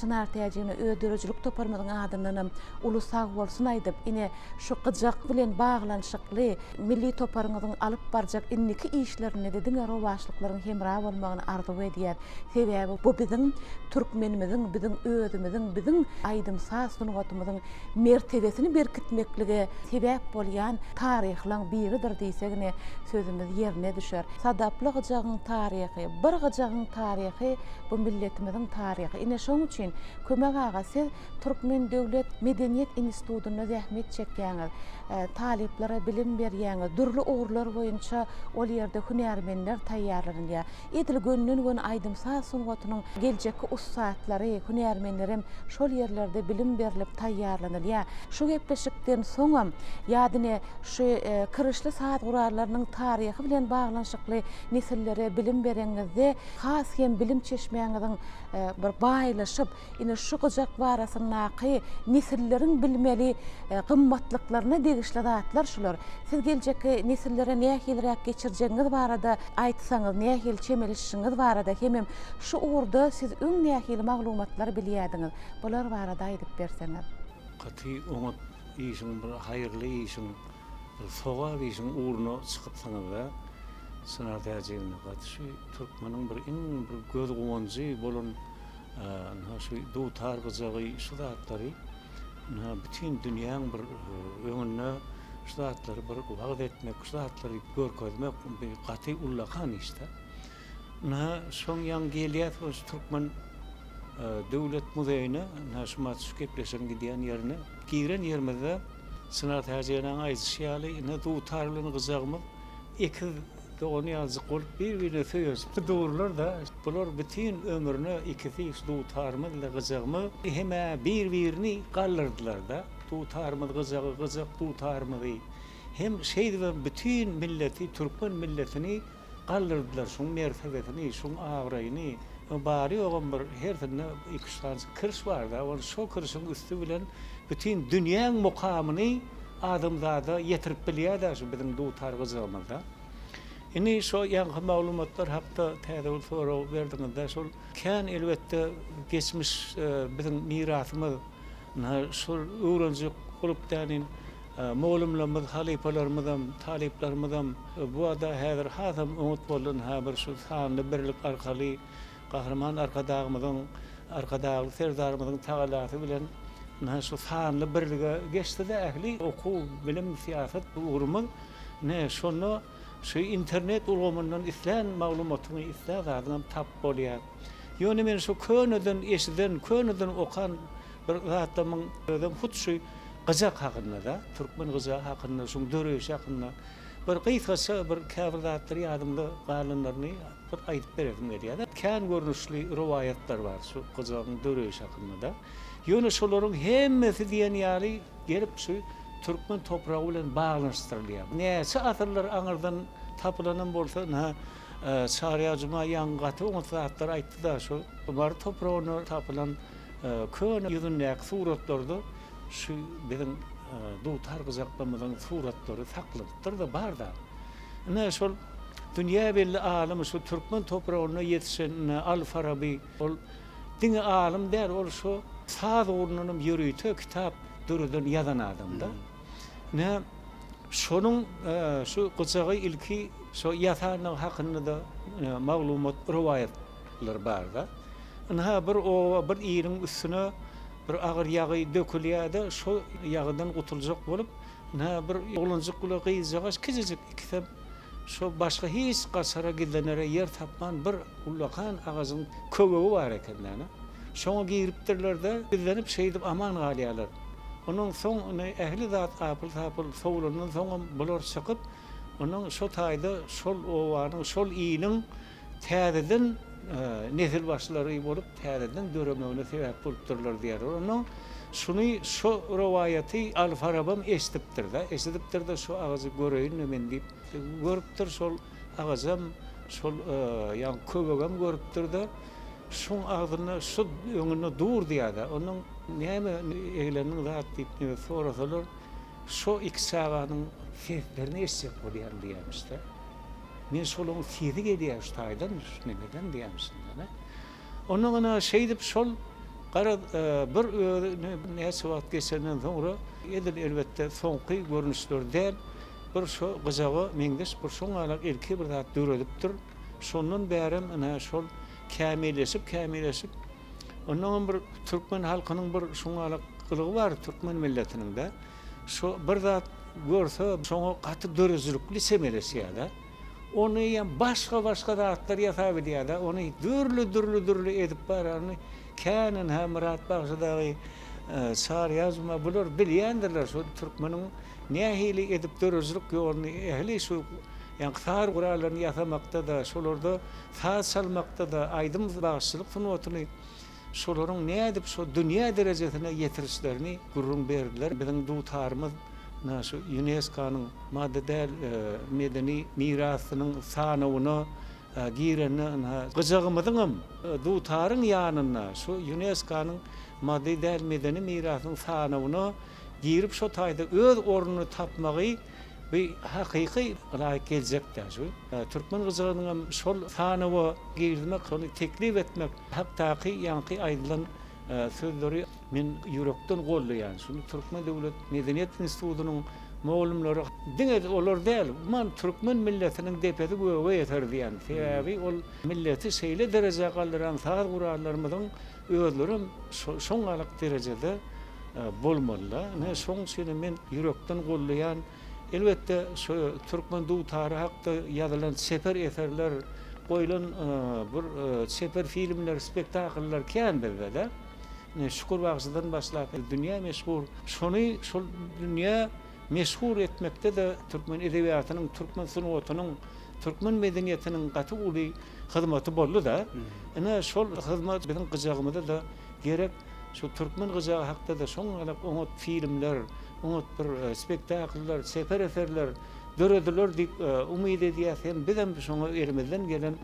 Çınar Täjiňi ödürejlik toparmyzyň adyndan uly sag bolsun aýdyp, ine şu gyjak bilen baglanşykly milli toparyňyzyň alyp barjak inniki işlerini de diňe rowaşlyklaryň hemra bolmagyny arzu edýär. Sebäbi bu biziň türkmenimiziň, biziň özümiziň, biziň aýdymsal sunwatymyzyň mertebesini berkitmeklige sebäp bolýan taryhlaryň biridir diýsegine sözümiz ýerine düşer. Sadaply gyjagyň taryhy, bir gyjagyň taryhy bu milletimiziň taryhy. Ine şoň üçin kömek agasy Türkmen Döwlet Medeniýet Institutyna zähmet çekýäňiz, taliplere bilim berýäňiz, dürli uğurlar boýunça ol ýerde hünärmenler taýýarlanýar. Edil gönnün gün aýdymsal sunwatynyň geljeki ustatlary, hünärmenlerim şol ýerlerde bilim berilip taýýarlanýar. Şu gepleşikden soňam ýadyne şu kirişli saat gurarlarynyň taryhy bilen baglanşykly nesillere bilim bereňizde has hem bilim çeşmeňiziň bir baýlaşyp, ine şu gyjak barasynaky nesilleriň bilmeli gymmatlyklaryna degişli zatlar şular. Siz geljeki nesillere nähilrek geçirjeňiz barada aýtsaňyz, nähil çemelişiňiz barada hemem şu uğurda siz öň nähil maglumatlary bilýärdiňiz. Bular barada aýdyp berseňiz. Qaty oňa işiň bir haýyrly işiň, bir sowa işiň uğruna çykypsaňyz da Çınar Täjiňe gatşy türkmeniň bir bir göz guwanjy bolan şu dutar gyjagy şu zatlary bütün dünýäň bir öňüne şu zatlary bir wagt etmek, şu zatlary görkezmek bir gaty ullakan işte. Şoň ýan gelýär Türkmen Döwlet Muzeýine, şu gepleşen gidýän ýerine, giren ýerimizde Çınar Täjiňiň aýdyşy ýaly dutarlygyny gyjagymyz iki onu yazık olup bir söýüş. Bu doğrular da bular bütün ömrüne ikisi dutarmyz ile gyjagmy heme bir-birini gallyrdylar da. Dutarmyz gyjak dutarmyz. Hem şeýdi bütün milleti, Türkmen milletini gallyrdylar. Şoň mertebesini, şoň agraýyny, bari oğam bir her türlü ikişlans kırış var da. Onu şo kırışyň üstü bilen bütün dünýäň mukamyny adamzada ýetirip bilýär da şu biziň dutar gyjagymyzda. Ini şu ýangy maglumatlar hakda täze sorag berdiňizde şol kän elbetde geçmiş biziň mirasymyz şol öwrenji bolup dänin moğlumlarymyz, halipalarymyzam, taliplerimizam bu ada häzir hasam umut bolan bir şu sanly birlik arkaly gahrman arkadagymyzyň arkadagy serdarymyzyň tagalasy bilen şu sanly birlige geçdi-de ähli okuw, bilim, siýasat ugrumyz şonu şu internet urgamyndan islen maglumatyny islen zadyňam tap bolýar. Ýöne men şu könüden eşiden, könüden okan bir zatymyň özüm hutşy gyjak hakynda da, türkmen gyjak hakynda, şu döreş hakynda bir gysgaça bir käbir zatary ýadymda galanlaryny bir aýdyp berdim diýär. Kän görnüşli rowaýatlar bar şu gyjagyň döreş hakynda da. Ýöne şolaryň hemmesi diýen ýaly gelip şu Türkmen toprağı bilen baglanşdyrylýar. Näçe asyrlar aňyrdan tapylanan bolsa, şariýatyma ýangaty o zatlar aýtdy da şu bar topragyny tapylan köne ýüzündäki suratlarda şu biziň dutar gyjaklarymyzyň suratlary saklanıpdyr da bar da. Şol dünýä belli alym şu Türkmen topragyna ýetişen Al-Farabi ol diňe alym däl ol şu saz ornunyň ýürüýte kitap dürüden ýazan adamda. Ne şonun şu gıçağı ilki şu yatağının hakkında da maglumat rivayetler bar da. Ana bir irin üstüne bir ağır yağı dökülýärde şu yağdan gutulacak bolup bir oluncuk gula gyýjagaş kizicik kitap şu başka hiç kasara gidenlere yer tapman bir ulakan ağzın kögöğü var ekenlerine. Şoňa giripdirler bizlenip şeydip aman galýarlar. Onun son ehli zat apıl soğulunun son bular çıkıp onun şu tayda şol owanyň şol iýiniň täzeden nesil başlary bolup täzeden döremegine sebäp bolupdyrlar diýer. Onun şunu şu rivayeti Al-Farabam esitipdir de şu ağzı göreýin men diýip görüpdir şol ağzam şol ýa köbegem görüpdir de şu ağzına şu öňüne dur diýär. Onun näme eýleniň zat diýip sorasalar şu iki saganyň seslerini esjek bolýar diýermişler. Men şoluň sesi gelýär şu taýdan neden diýermişler. Onun ana şey dip şol gara bir näse wagt geçenden soňra edil elbetde soňky görnüşler däl bir şu gyjagy meňdeş bir şoňa ilki bir zat döredipdir. Şondan bärim ana şol kämilleşip ondan bir türkmen halkynyň bir şoňa gylygy bar türkmen milletiniň de şu bir zat görse şoňa gaty dörezlikli semelesýär da. Onu ýa başga zatlar ýasap edýär da. Onu dürlü edip barany känin hem murat bagşydagy sar ýazma bular bilýändirler şu türkmeniň nähili edip dörezlik ýolunu ehli şu ýa-da guralaryny ýasamakda da şolarda saz salmakda da aýdym bagşylyk sunuwatyny şolaryň nädip şu dünýä derejesine ýetirişlerini gurrun berdiler. Biziň dutarymyz şu UNESCO-nyň maddedäl medeni mirasynyň sanawyna gireni gyjagymyzyň dutaryň ýanyna şu UNESCO-nyň maddedäl medeni mirasynyň sanawyna girip şu taýda öz ornuny tapmagy bir hakyky laýyk geljekdir şu. Türkmen gyjaganyň şol sanawy girmek, onu teklif etmek, haktaky ýanky aýdylan sözleri men ýürekden gollaýan. Şunu Türkmen Döwlet Medeniýet Institutynyň mowlumlary diňe olar däl. Man türkmen milletiniň depedi göwe ýeter diýen. Sebäbi ol milleti şeýle derejä galdyran saz gurallarymyzyň özleri şoňalyk derejede bolmaly. Ne şoň seni men ýürekden gollaýan. Elbette şu türkmen dutary hakda ýazylan sefer eserler, goýulan bir sefer filmler, spektakllar kän bizde. Şükür bagşydan başlap dünýä meşhur. Şol dünýä meşhur etmekde de türkmen edebiýatynyň, türkmen sunuwatynyň, türkmen medeniýetiniň gaty uly hyzmaty boldy da. Ene şol hyzmat biziň gyjagymyzda da gerek şu türkmen gyjagy hakda da şoňalyk oňat filmler, oňat bir spektakllar, sefer eserler dörediler diýip umyt edýär. Bizem şoňa elimizden gelen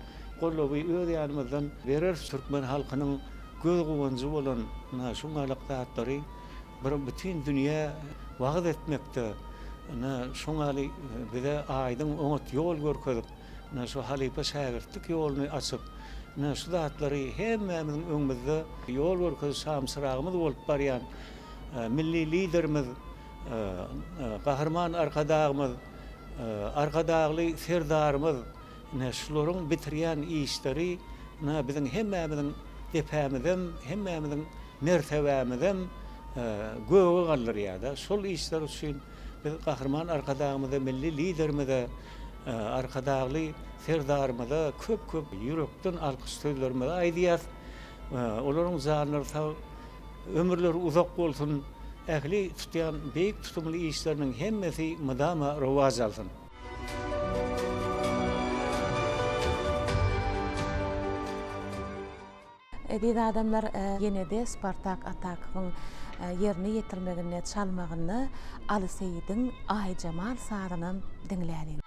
gollawy öz ýanymyzdan berer türkmen halkynyň göz guwanjy bolan şoňalyk zatlary bir bütün dünýä wagt etmekde. Şoňaly bize aýdyň oňat ýol görkezip, şu halipa şäherlik ýoluny açyp, şu zatlary hemmemiň öňümizde ýol görkezip samsyragymyz bolup barýan milli liderimiz, gahrman arkadagly serdarymyz, şolaryň bitirýän işleri biziň hemmemiň depämizden, hemmemiň mertebämizden göwe galdyrýar. Şol işler üçin biz gahrman arkadagymyza, milli liderimize, arkadagly serdarymyza köp ýürekden alkyş sözlerimizi aýdýar. Olaryň zanlary ömürleri uzak bolsun, ähli tutýan beýik tutumly işleriniň hemmesi mydama rowaj alsyn. Biz adamlar yenede Spartak Atakowyň ýerine ýetirmegine çalmagyny Ali Seýidiň Aý Jamal sagynyň diňlärin.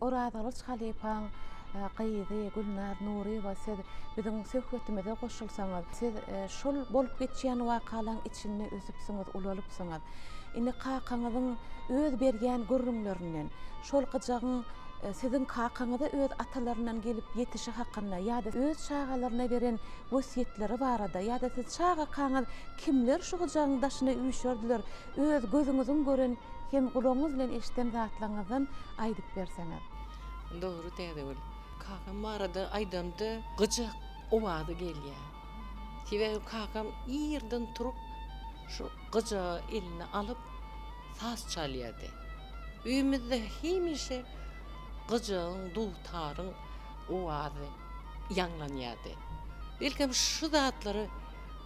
Oradalyç Halipaň, Gyýdy, Gülnar, Nuri we siz biziň söhbetimize goşulsaňyz, siz şol bolup geçýän wakalaň içinde üzüpsiňiz, ulalypsyňyz. Indi kakaňyzyň öz berýän gurrunlarynyň, şol gyjagyň sizin kakaňyza öz atalaryndan gelip yetişi hakynda ýa-da öz çağalaryna beren wesiýetleri barada ýa-da siz çağa kaňyz kimler şu gyjagyň daşyna üýşerdiler, öz gözüňiziň gören hem gulaňyz bilen eşiten zatlaryňyzdan aýdyp berseňiz. Doğru dedi. Kakam arada aydamda gıcak ovadı gelýär. Tibe kakam ýerden turup şu gıcağı eline alıp saz çalýardy. Üýümizde hemişe gıcağın, duhtarın ovadı ýanglanýardy. Belkem şu zatlary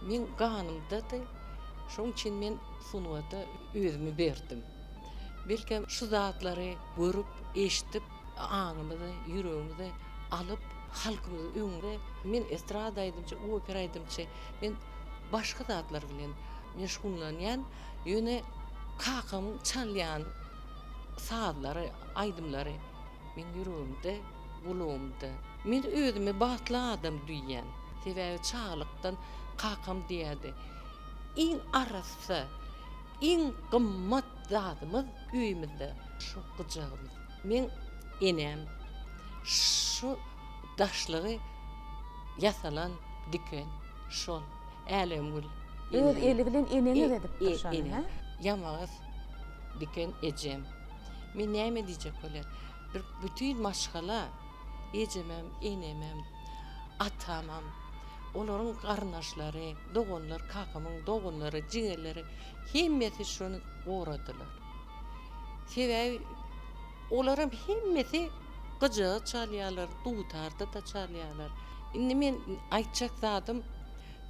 men ganymda-da, şoň üçin men sunuwata özümi berdim. Belkem şu zatlary görüp, eşitip aňymyzy, ýüregimizi alıp halkymyzy öňünde men estrada aýdymça, opera aýdymça, men başga zatlar bilen meşgullanýan, ýöne kakam çalýan sazlary, aýdymlary men ýüregimde, gulagymda. Men özümi batladym duýýan. Sebäbi çağlykdan kakam diýärdi. Iň arasy, iň gymmat zatymyz üýümizde şu gyjagymyz. Men enem şu daşlygy yasalan diken şol älemgül Öz eli bilen eneni edip durşan, ha? Yamağız diken ejem. Men näme diýjek bolar? Bir bütün maşgala ejemem, enemem, atamam, olaryň garnaşlary, dogonlar, kakamyň dogonlary, jigerleri hemmesi şonu goradylar. Sebäbi olaram hemmesi gyja çalýarlar, dutarda da çalýarlar. Indi men aýtjak zatym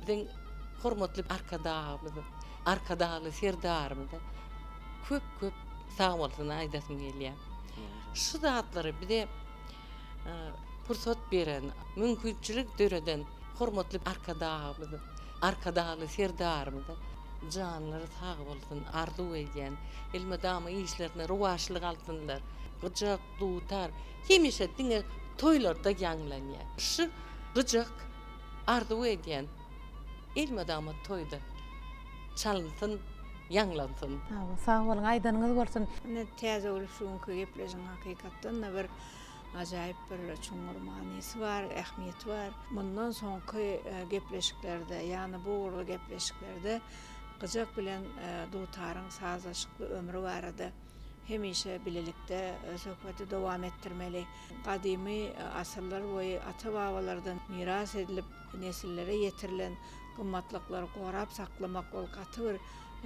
biziň hormatly arkadaly serdarymyz köp sağ bolsyny aýdasym gelýär. Şu zatlary bize pursat beren, mümkinçilik döreden hormatly arkadaly serdarymyz janlary sağ bolsyn, arzu edýän, elmadamy işlerine ruwaşlyk altynlar. Gıcak, dutar, hemişe diňe toýlarda ýanglanýar. Şu gıcak arzu edýän elmadamy toýda çalynsyn, ýanglansyn. Sağ bolun, aýdanyňyz bolsun. Ne täze olup şuňky gepleşiň hakykatdan bir ajaýyp bir çuňur manysy bar, ähmiýeti bar. Mundan soňky gepleşiklerde, ýani bu urly gepleşiklerde gyjak bilen dutaryň sazaşykly ömrü barada hemişe bilelikde söhbeti dowam ettirmeli. Gadymy asyrlar boyu ata-babalardan miras edilip nesillere yetirilen gymmatlyklary gorap saklamak bol gaty bir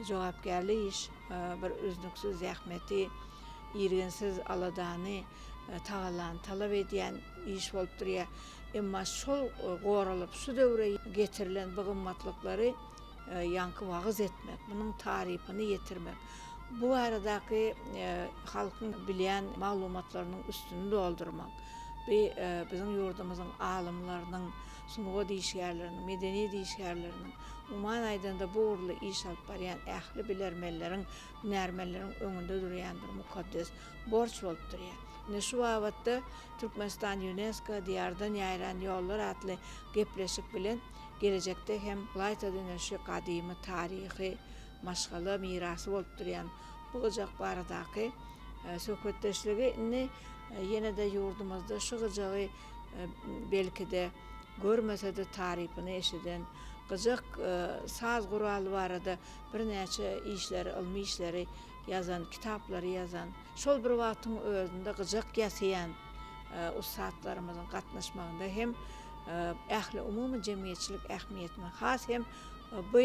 jogapkärlik iş, bir üznüksiz zähmeti, ýergensiz aladany tagalan talap edýän iş bolup durýar. Emma şol goralyp şu döwre getirilen bu gymmatlyklary ýanky wagyz etmek, munyň tarypyny ýetirmek. Bu aradaky halkyň bilýän maglumatlarynyň üstüni doldurmak. Biziň ýurdumyzyň alymlarynyň, sunuwa diýişgärleriniň, medeni diýişgärleriniň uman aýdanda bu urly iş alyp barýan ähli bilermelleriň, närmelleriň öňünde durýan bir mukaddes borç bolup durýar. Şu wagtda Türkmenistan UNESCO diýardan ýaýran ýollar atly gepleşik bilen gelecekde hem Layta dönüşü kadymy tarihi maşgala mirasy bolup durýan bu gyjak baradaky söhbetdeşligini ýene-de ýurdumyzda şu gyjagy belki-de görmese de tarypyny eşiden gyjak saz guraly barada bir näçe işleri, ilmi işleri ýazan, kitaplary ýazan, şol bir wagtyň özünde gyjak ýasaýan ustadlarymyzyň gatnaşmagynda hem ähli umumy jemgyýetçilik ähmiýetine has hem bu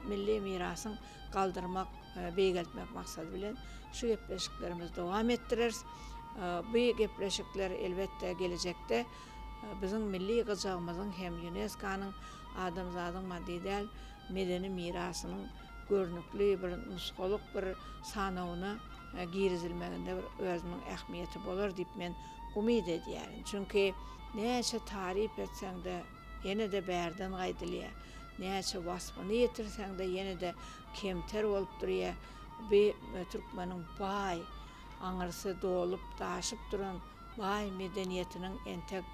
milli mirasyň galdyrmak, beýgeltmek maksady bilen şu gepleşiklerimizi dowam etdireriz. Bu gepleşikler elbetde gelecekde biziň milli gyjagymyzyň hem UNESCO-nyň adamzadyň maddi medeni mirasynyň görnükli bir nusgalyk bir sanawyna girizilmeginde bir özüniň ähmiýeti bolar diýip men umyd edýärin. Çünki näçe taryp etseň de ýene-de bärden gaýdylýar. Näçe wasfyny ýetirseň de ýene-de kemter bolup durýar. Bu türkmeniň baý, aňyrsy dolup, daşyp duran Vay medeniyetinin entek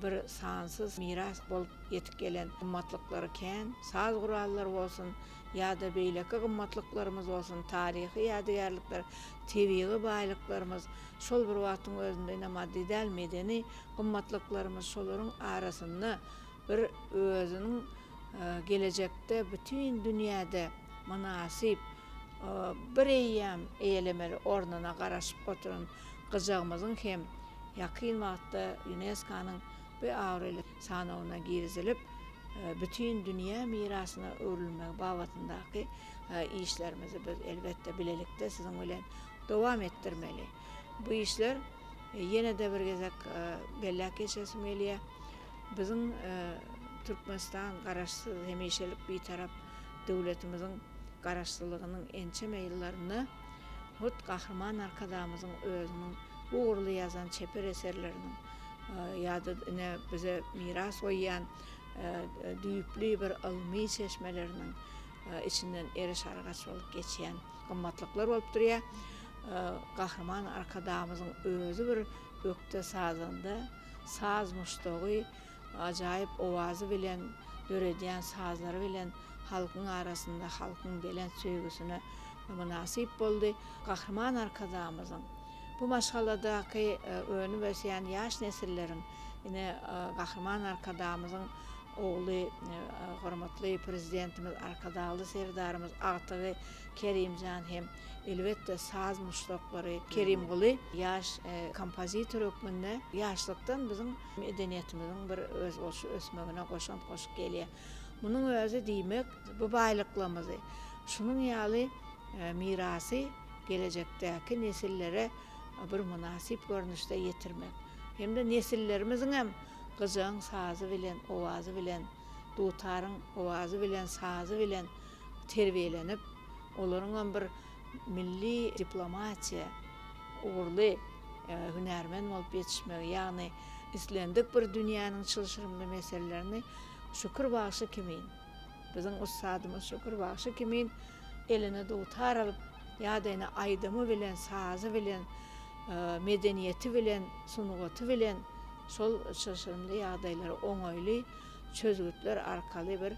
bir sansız miras bolup yetip gelen kımmatlıkları ken, saz kuralları olsun, ya da beyleki kımmatlıklarımız olsun, tarihi yadigarlıklar, tebiği baylıklarımız, şol bir vaktın özünde maddi del medeni kımmatlıklarımız şolorun arasında bir özünün gelecekte bütün dünyada münasip bir eyyam eylemeli ornuna qaraşıp oturun kızağımızın hem yakın vaqtda UNESCO'nun bir avreli sanavına girizilip bütün dünya mirasına örülmek bavatındaki işlerimizi biz elbette bilelikte sizin bilen devam ettirmeli. Bu işler yine de bir gezek bellak geçesmeliye. Bizim Türkmenistan qaraşsız hemişelik bir taraf devletimizin qaraşsızlığının ençeme yıllarını hut kahraman arkadamızın özünün uğurlu yazan çeper eserlerinin ya da bize miras koyan düyüplü bir ilmi çeşmelerinin içinden eriş argaç olup geçen kımmatlıklar olup duruyor. Kahraman arkadamızın özü bir ökte sazında saz muştoğu acayip ovazı bilen dörediyen sazları bilen halkın arasında halkın bilen söygüsüne münasip oldu. Kahraman arkadamızın bu maşgaladaki önü besleyen yaş nesillerin yine kahraman arkadamızın oğlu hürmetli prezidentimiz arkadalı serdarımız Atığı Kerimcan hem elbette saz muşlokları Kerim Guli yaş kompozitör hükmünde yaşlıktan bizim medeniyetimizin bir öz oluşu ösmegine koşan koşup geliyor. Bunun özü demek bu baylıklarımızı şunun yali mirası gelecekteki nesillere bir münasip görünüşte yetirmek. Hem de nesillerimizin hem kızın sazı bilen, ovazı bilen, dutarın ovazı bilen, sazı bilen terbiyelenip, onların bir milli diplomatiya, uğurlu hünermen olup yetişmek, yani İslendik bir dünyanın çalışırımlı meselelerini şükür bağışı kimin, bizim ustadımız şükür bağışı kimin eline dutar alıp, ya da yine aydımı bilen, sazı bilen, medeniyeti bilen, sunuğatı bilen, şol şaşırımlı yağdayları oňoýly çözgütler arkaly bir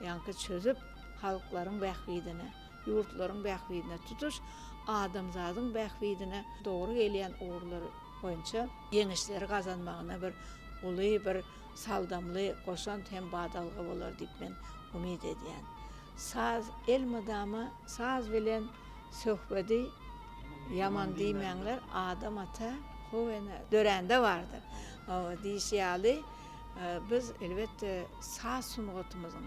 yankı çözüp halkların bähwidine, yurtlaryň bähwidine tutuş, adamzadyň bähwidine dogry gelýän uğurlar boýunça ýeňişleri gazanmagyna bir uly bir saldamly goşan hem badalgy bolar diýip men umid edýän. Saz el madama saz bilen söhbeti yaman diýmeňler adam ata hovene dörende vardır. O diýşýaly biz elbette saz sunugatymyzyň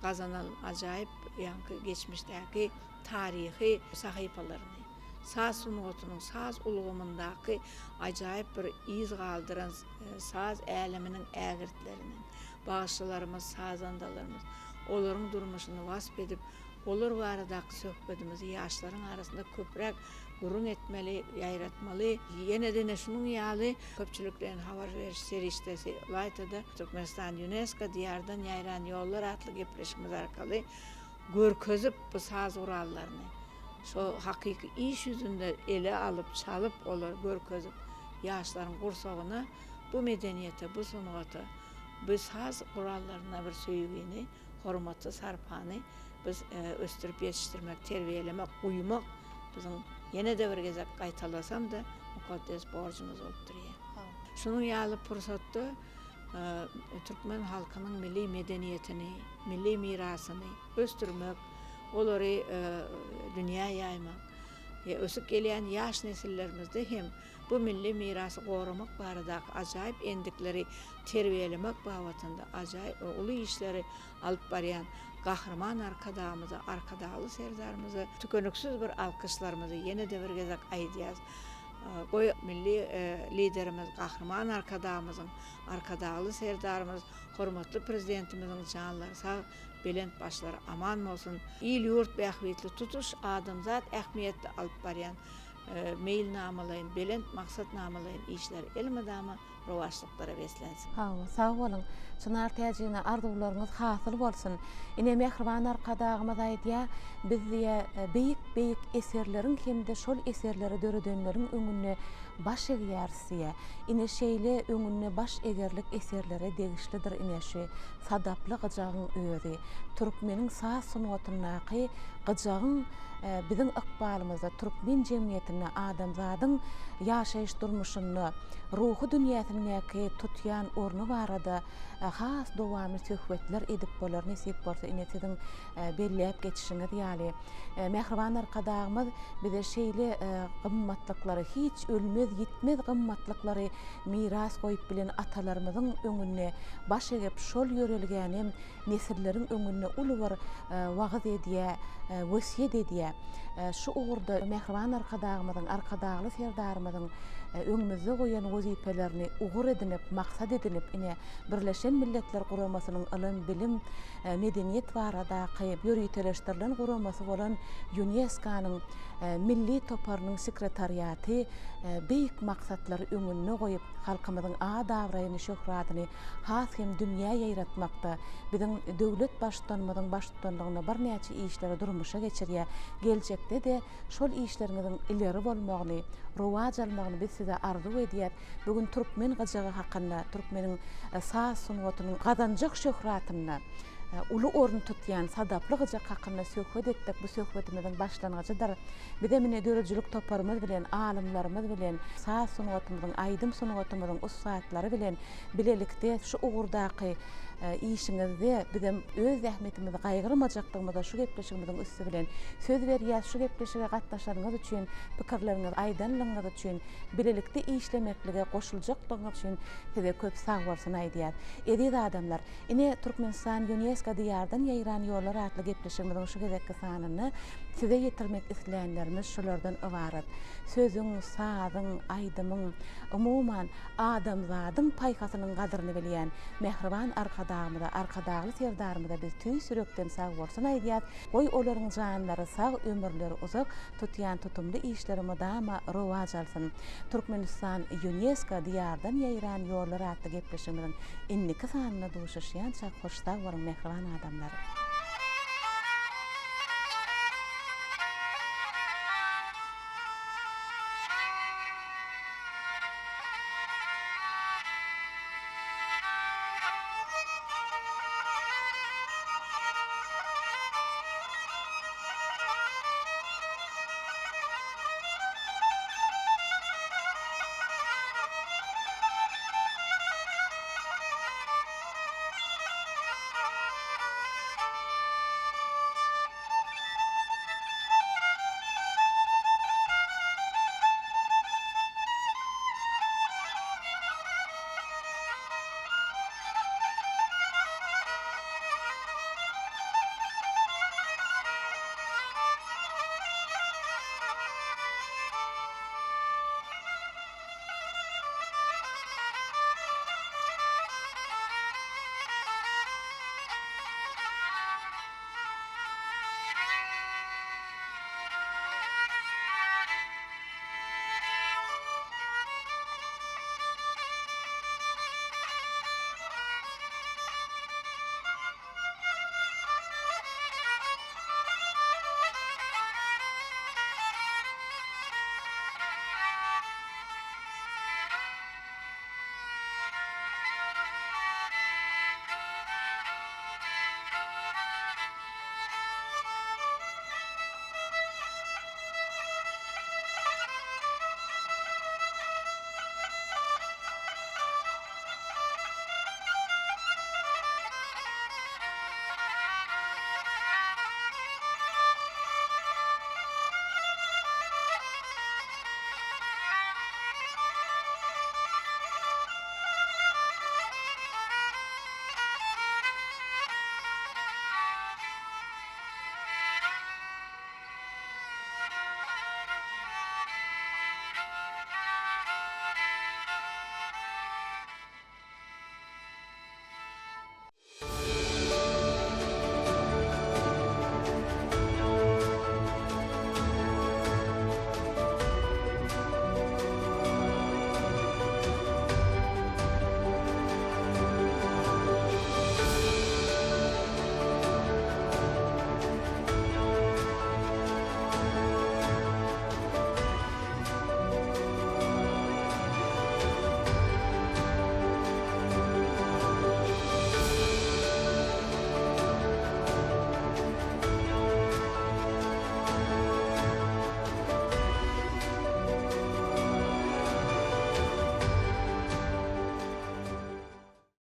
gazanan ajaýyp ýanky geçmişdäki tarihi sahypalaryny, saz sunugatynyň saz ulgamyndaky ajaýyp bir iz galdyran saz äleminiň ägirtlerini, bagşylarymyz, sazandalarymyz olaryň durmuşyny wasp edip, olar baradaky söhbetimizi ýaşlaryň arasynda köprek gurun etmeli, ýaýratmaly. Ýene-de şunuň ýaly köpçülikden habar beriş serişdesi Laytada Türkmenistan UNESCO diýardan ýaýran ýollar atly gepleşmemiz arkaly görkezip bu saz urallaryny şo hakyky iş ýüzünde ele alyp çalyp olar görkezip ýaşlaryň gursagyna bu medeniyete, bu sunugata, bu saz urallaryna bir söýgüni, hormaty sarpany biz östürüp yetiştirmek, terbiyelemek, uyumak bizim yine de bir gezek qaytalasam da mukaddes borcumuz olup duruyor. Şunun ýaly pursatda Türkmen halkynyň milli medeniyetini, milli mirasyny östürmek, olary dünýä ýaymak, ösüp gelýän ýaş nesillerimizde hem bu milli mirasy gorumak baradaky ajaýyp endikleri terbiyelemek babatynda ajaýyp uly işleri alyp barýan kahraman arkadamyzy, arkadaly serdarymyzy, tükönüksiz bir alkışlarymyzy ýene de bir gezek aýdýas. Goý milli liderimiz, kahraman arkadamyzyň, arkadaly serdarymyz, hormatly prezidentimiziň janlary sag, belent başlary aman bolsun. İl ýurt bähwitli tutuş adamzat ähmiýetli alyp barýan meýilnamalaryň, belent maksatnamalaryň işleri elmadama rowaşlyklara beslensin. Sağ bolun. Çınar täjine arzuwlaryňyz hasyl bolsun. Ine mehriban arkadagymyz aýdýa, biz diýe beýik eserleriň hemde şol eserleri döredenleriň öňüne baş egýärsiýe. Ine şeýle öňüne baş egerlik eserlere degişlidir ine şu sadaply gyjagyň özi. Türkmeniň saz sunatynaky gyjagyň biziň ykbalymyzda türkmen jemgyýetine adamzadyň ýaşaýyş durmuşyny, ruhy dünýäsini tutýan orny barada has dowamy söhbetler edip bolar nesip bolsa ine siziň belläp geçişiňiz ýaly. Mehriban arkadagymyz bize şeýle gymmatlyklary hiç ölmez gitmez gymmatlyklary miras goýup bilen atalarymyzyň öňüne baş egip şol ýörelgänem nesilleriň öňüne uly bir wagt edýär, wesiýet edýär. Şu uğurda mehriban arkadagymyzyň arkadagly serdarymyzyň öňümizde goýan wezipelerini ugur edinip, maksat edinip ine Birleşen Milletler Guramasının ilim, bilim, medeniýet baradaky ýörüýteleşdirilen guramasy bolan UNESCO-nyň milli toparynyň sekretariaty beýik maksatlary öňüne goýup halkymyzyň adawraýyny şöhratyny has hem dünýä ýaýratmakda biziň döwlet başdanmyzyň başdanlygyna bir näçe işleri durmuşa geçirýär. Geljekde de şol işleriňiziň ileri bolmagyny, rowaj almagyny biz size arzu edýär. Bugün türkmen gyjagy hakynda, türkmeniň saz sunatynyň gazanjak şöhratyna ulu orun tutýan sadaply gyjak hakynda söhbet etdik. Bu söhbetimiziň başlangyjydyr. Bize mine döredjilik toparymyz bilen, alimlarymyz bilen, saz sunatymyzyň, aýdym sunatymyzyň ustatlary bilen bilelikde şu ugurdaky işiňizde bizim öz zähmetimizi gaýgyrmajaklygymyza şu gepleşigimiziň üstü bilen söz berýär. Şu gepleşige gatnaşaryňyz üçin, pikirleriňiz aýdanlygyňyz üçin, bilelikde işlemeklige goşuljaklygymyz üçin size köp sag bolsun aýdýar. Ediz adamlar, ine Türkmenistan UNESCO diýardan ýaýran ýollar atly gepleşigimiziň şu gezekki sanyny size ýetirmek isleýänlerimiz şolardan ibarat. Sözüň, sazyň, aýdymyň, umuman adamzadyň paýhasynyň gadyryny bilýän mehriban arkadagly serdarymyza biz tüý sürekden sag bolsun aýdýar. Goý olaryň janlary sag, ömürleri uzak, tutýan tutumly işlerimi dama rowaj alsyn. Türkmenistan UNESCO diýardan ýaýran ýollar atly gepleşigimiziň inniki sanyna duşuşýan hoş sag bolan mehriban adamlar.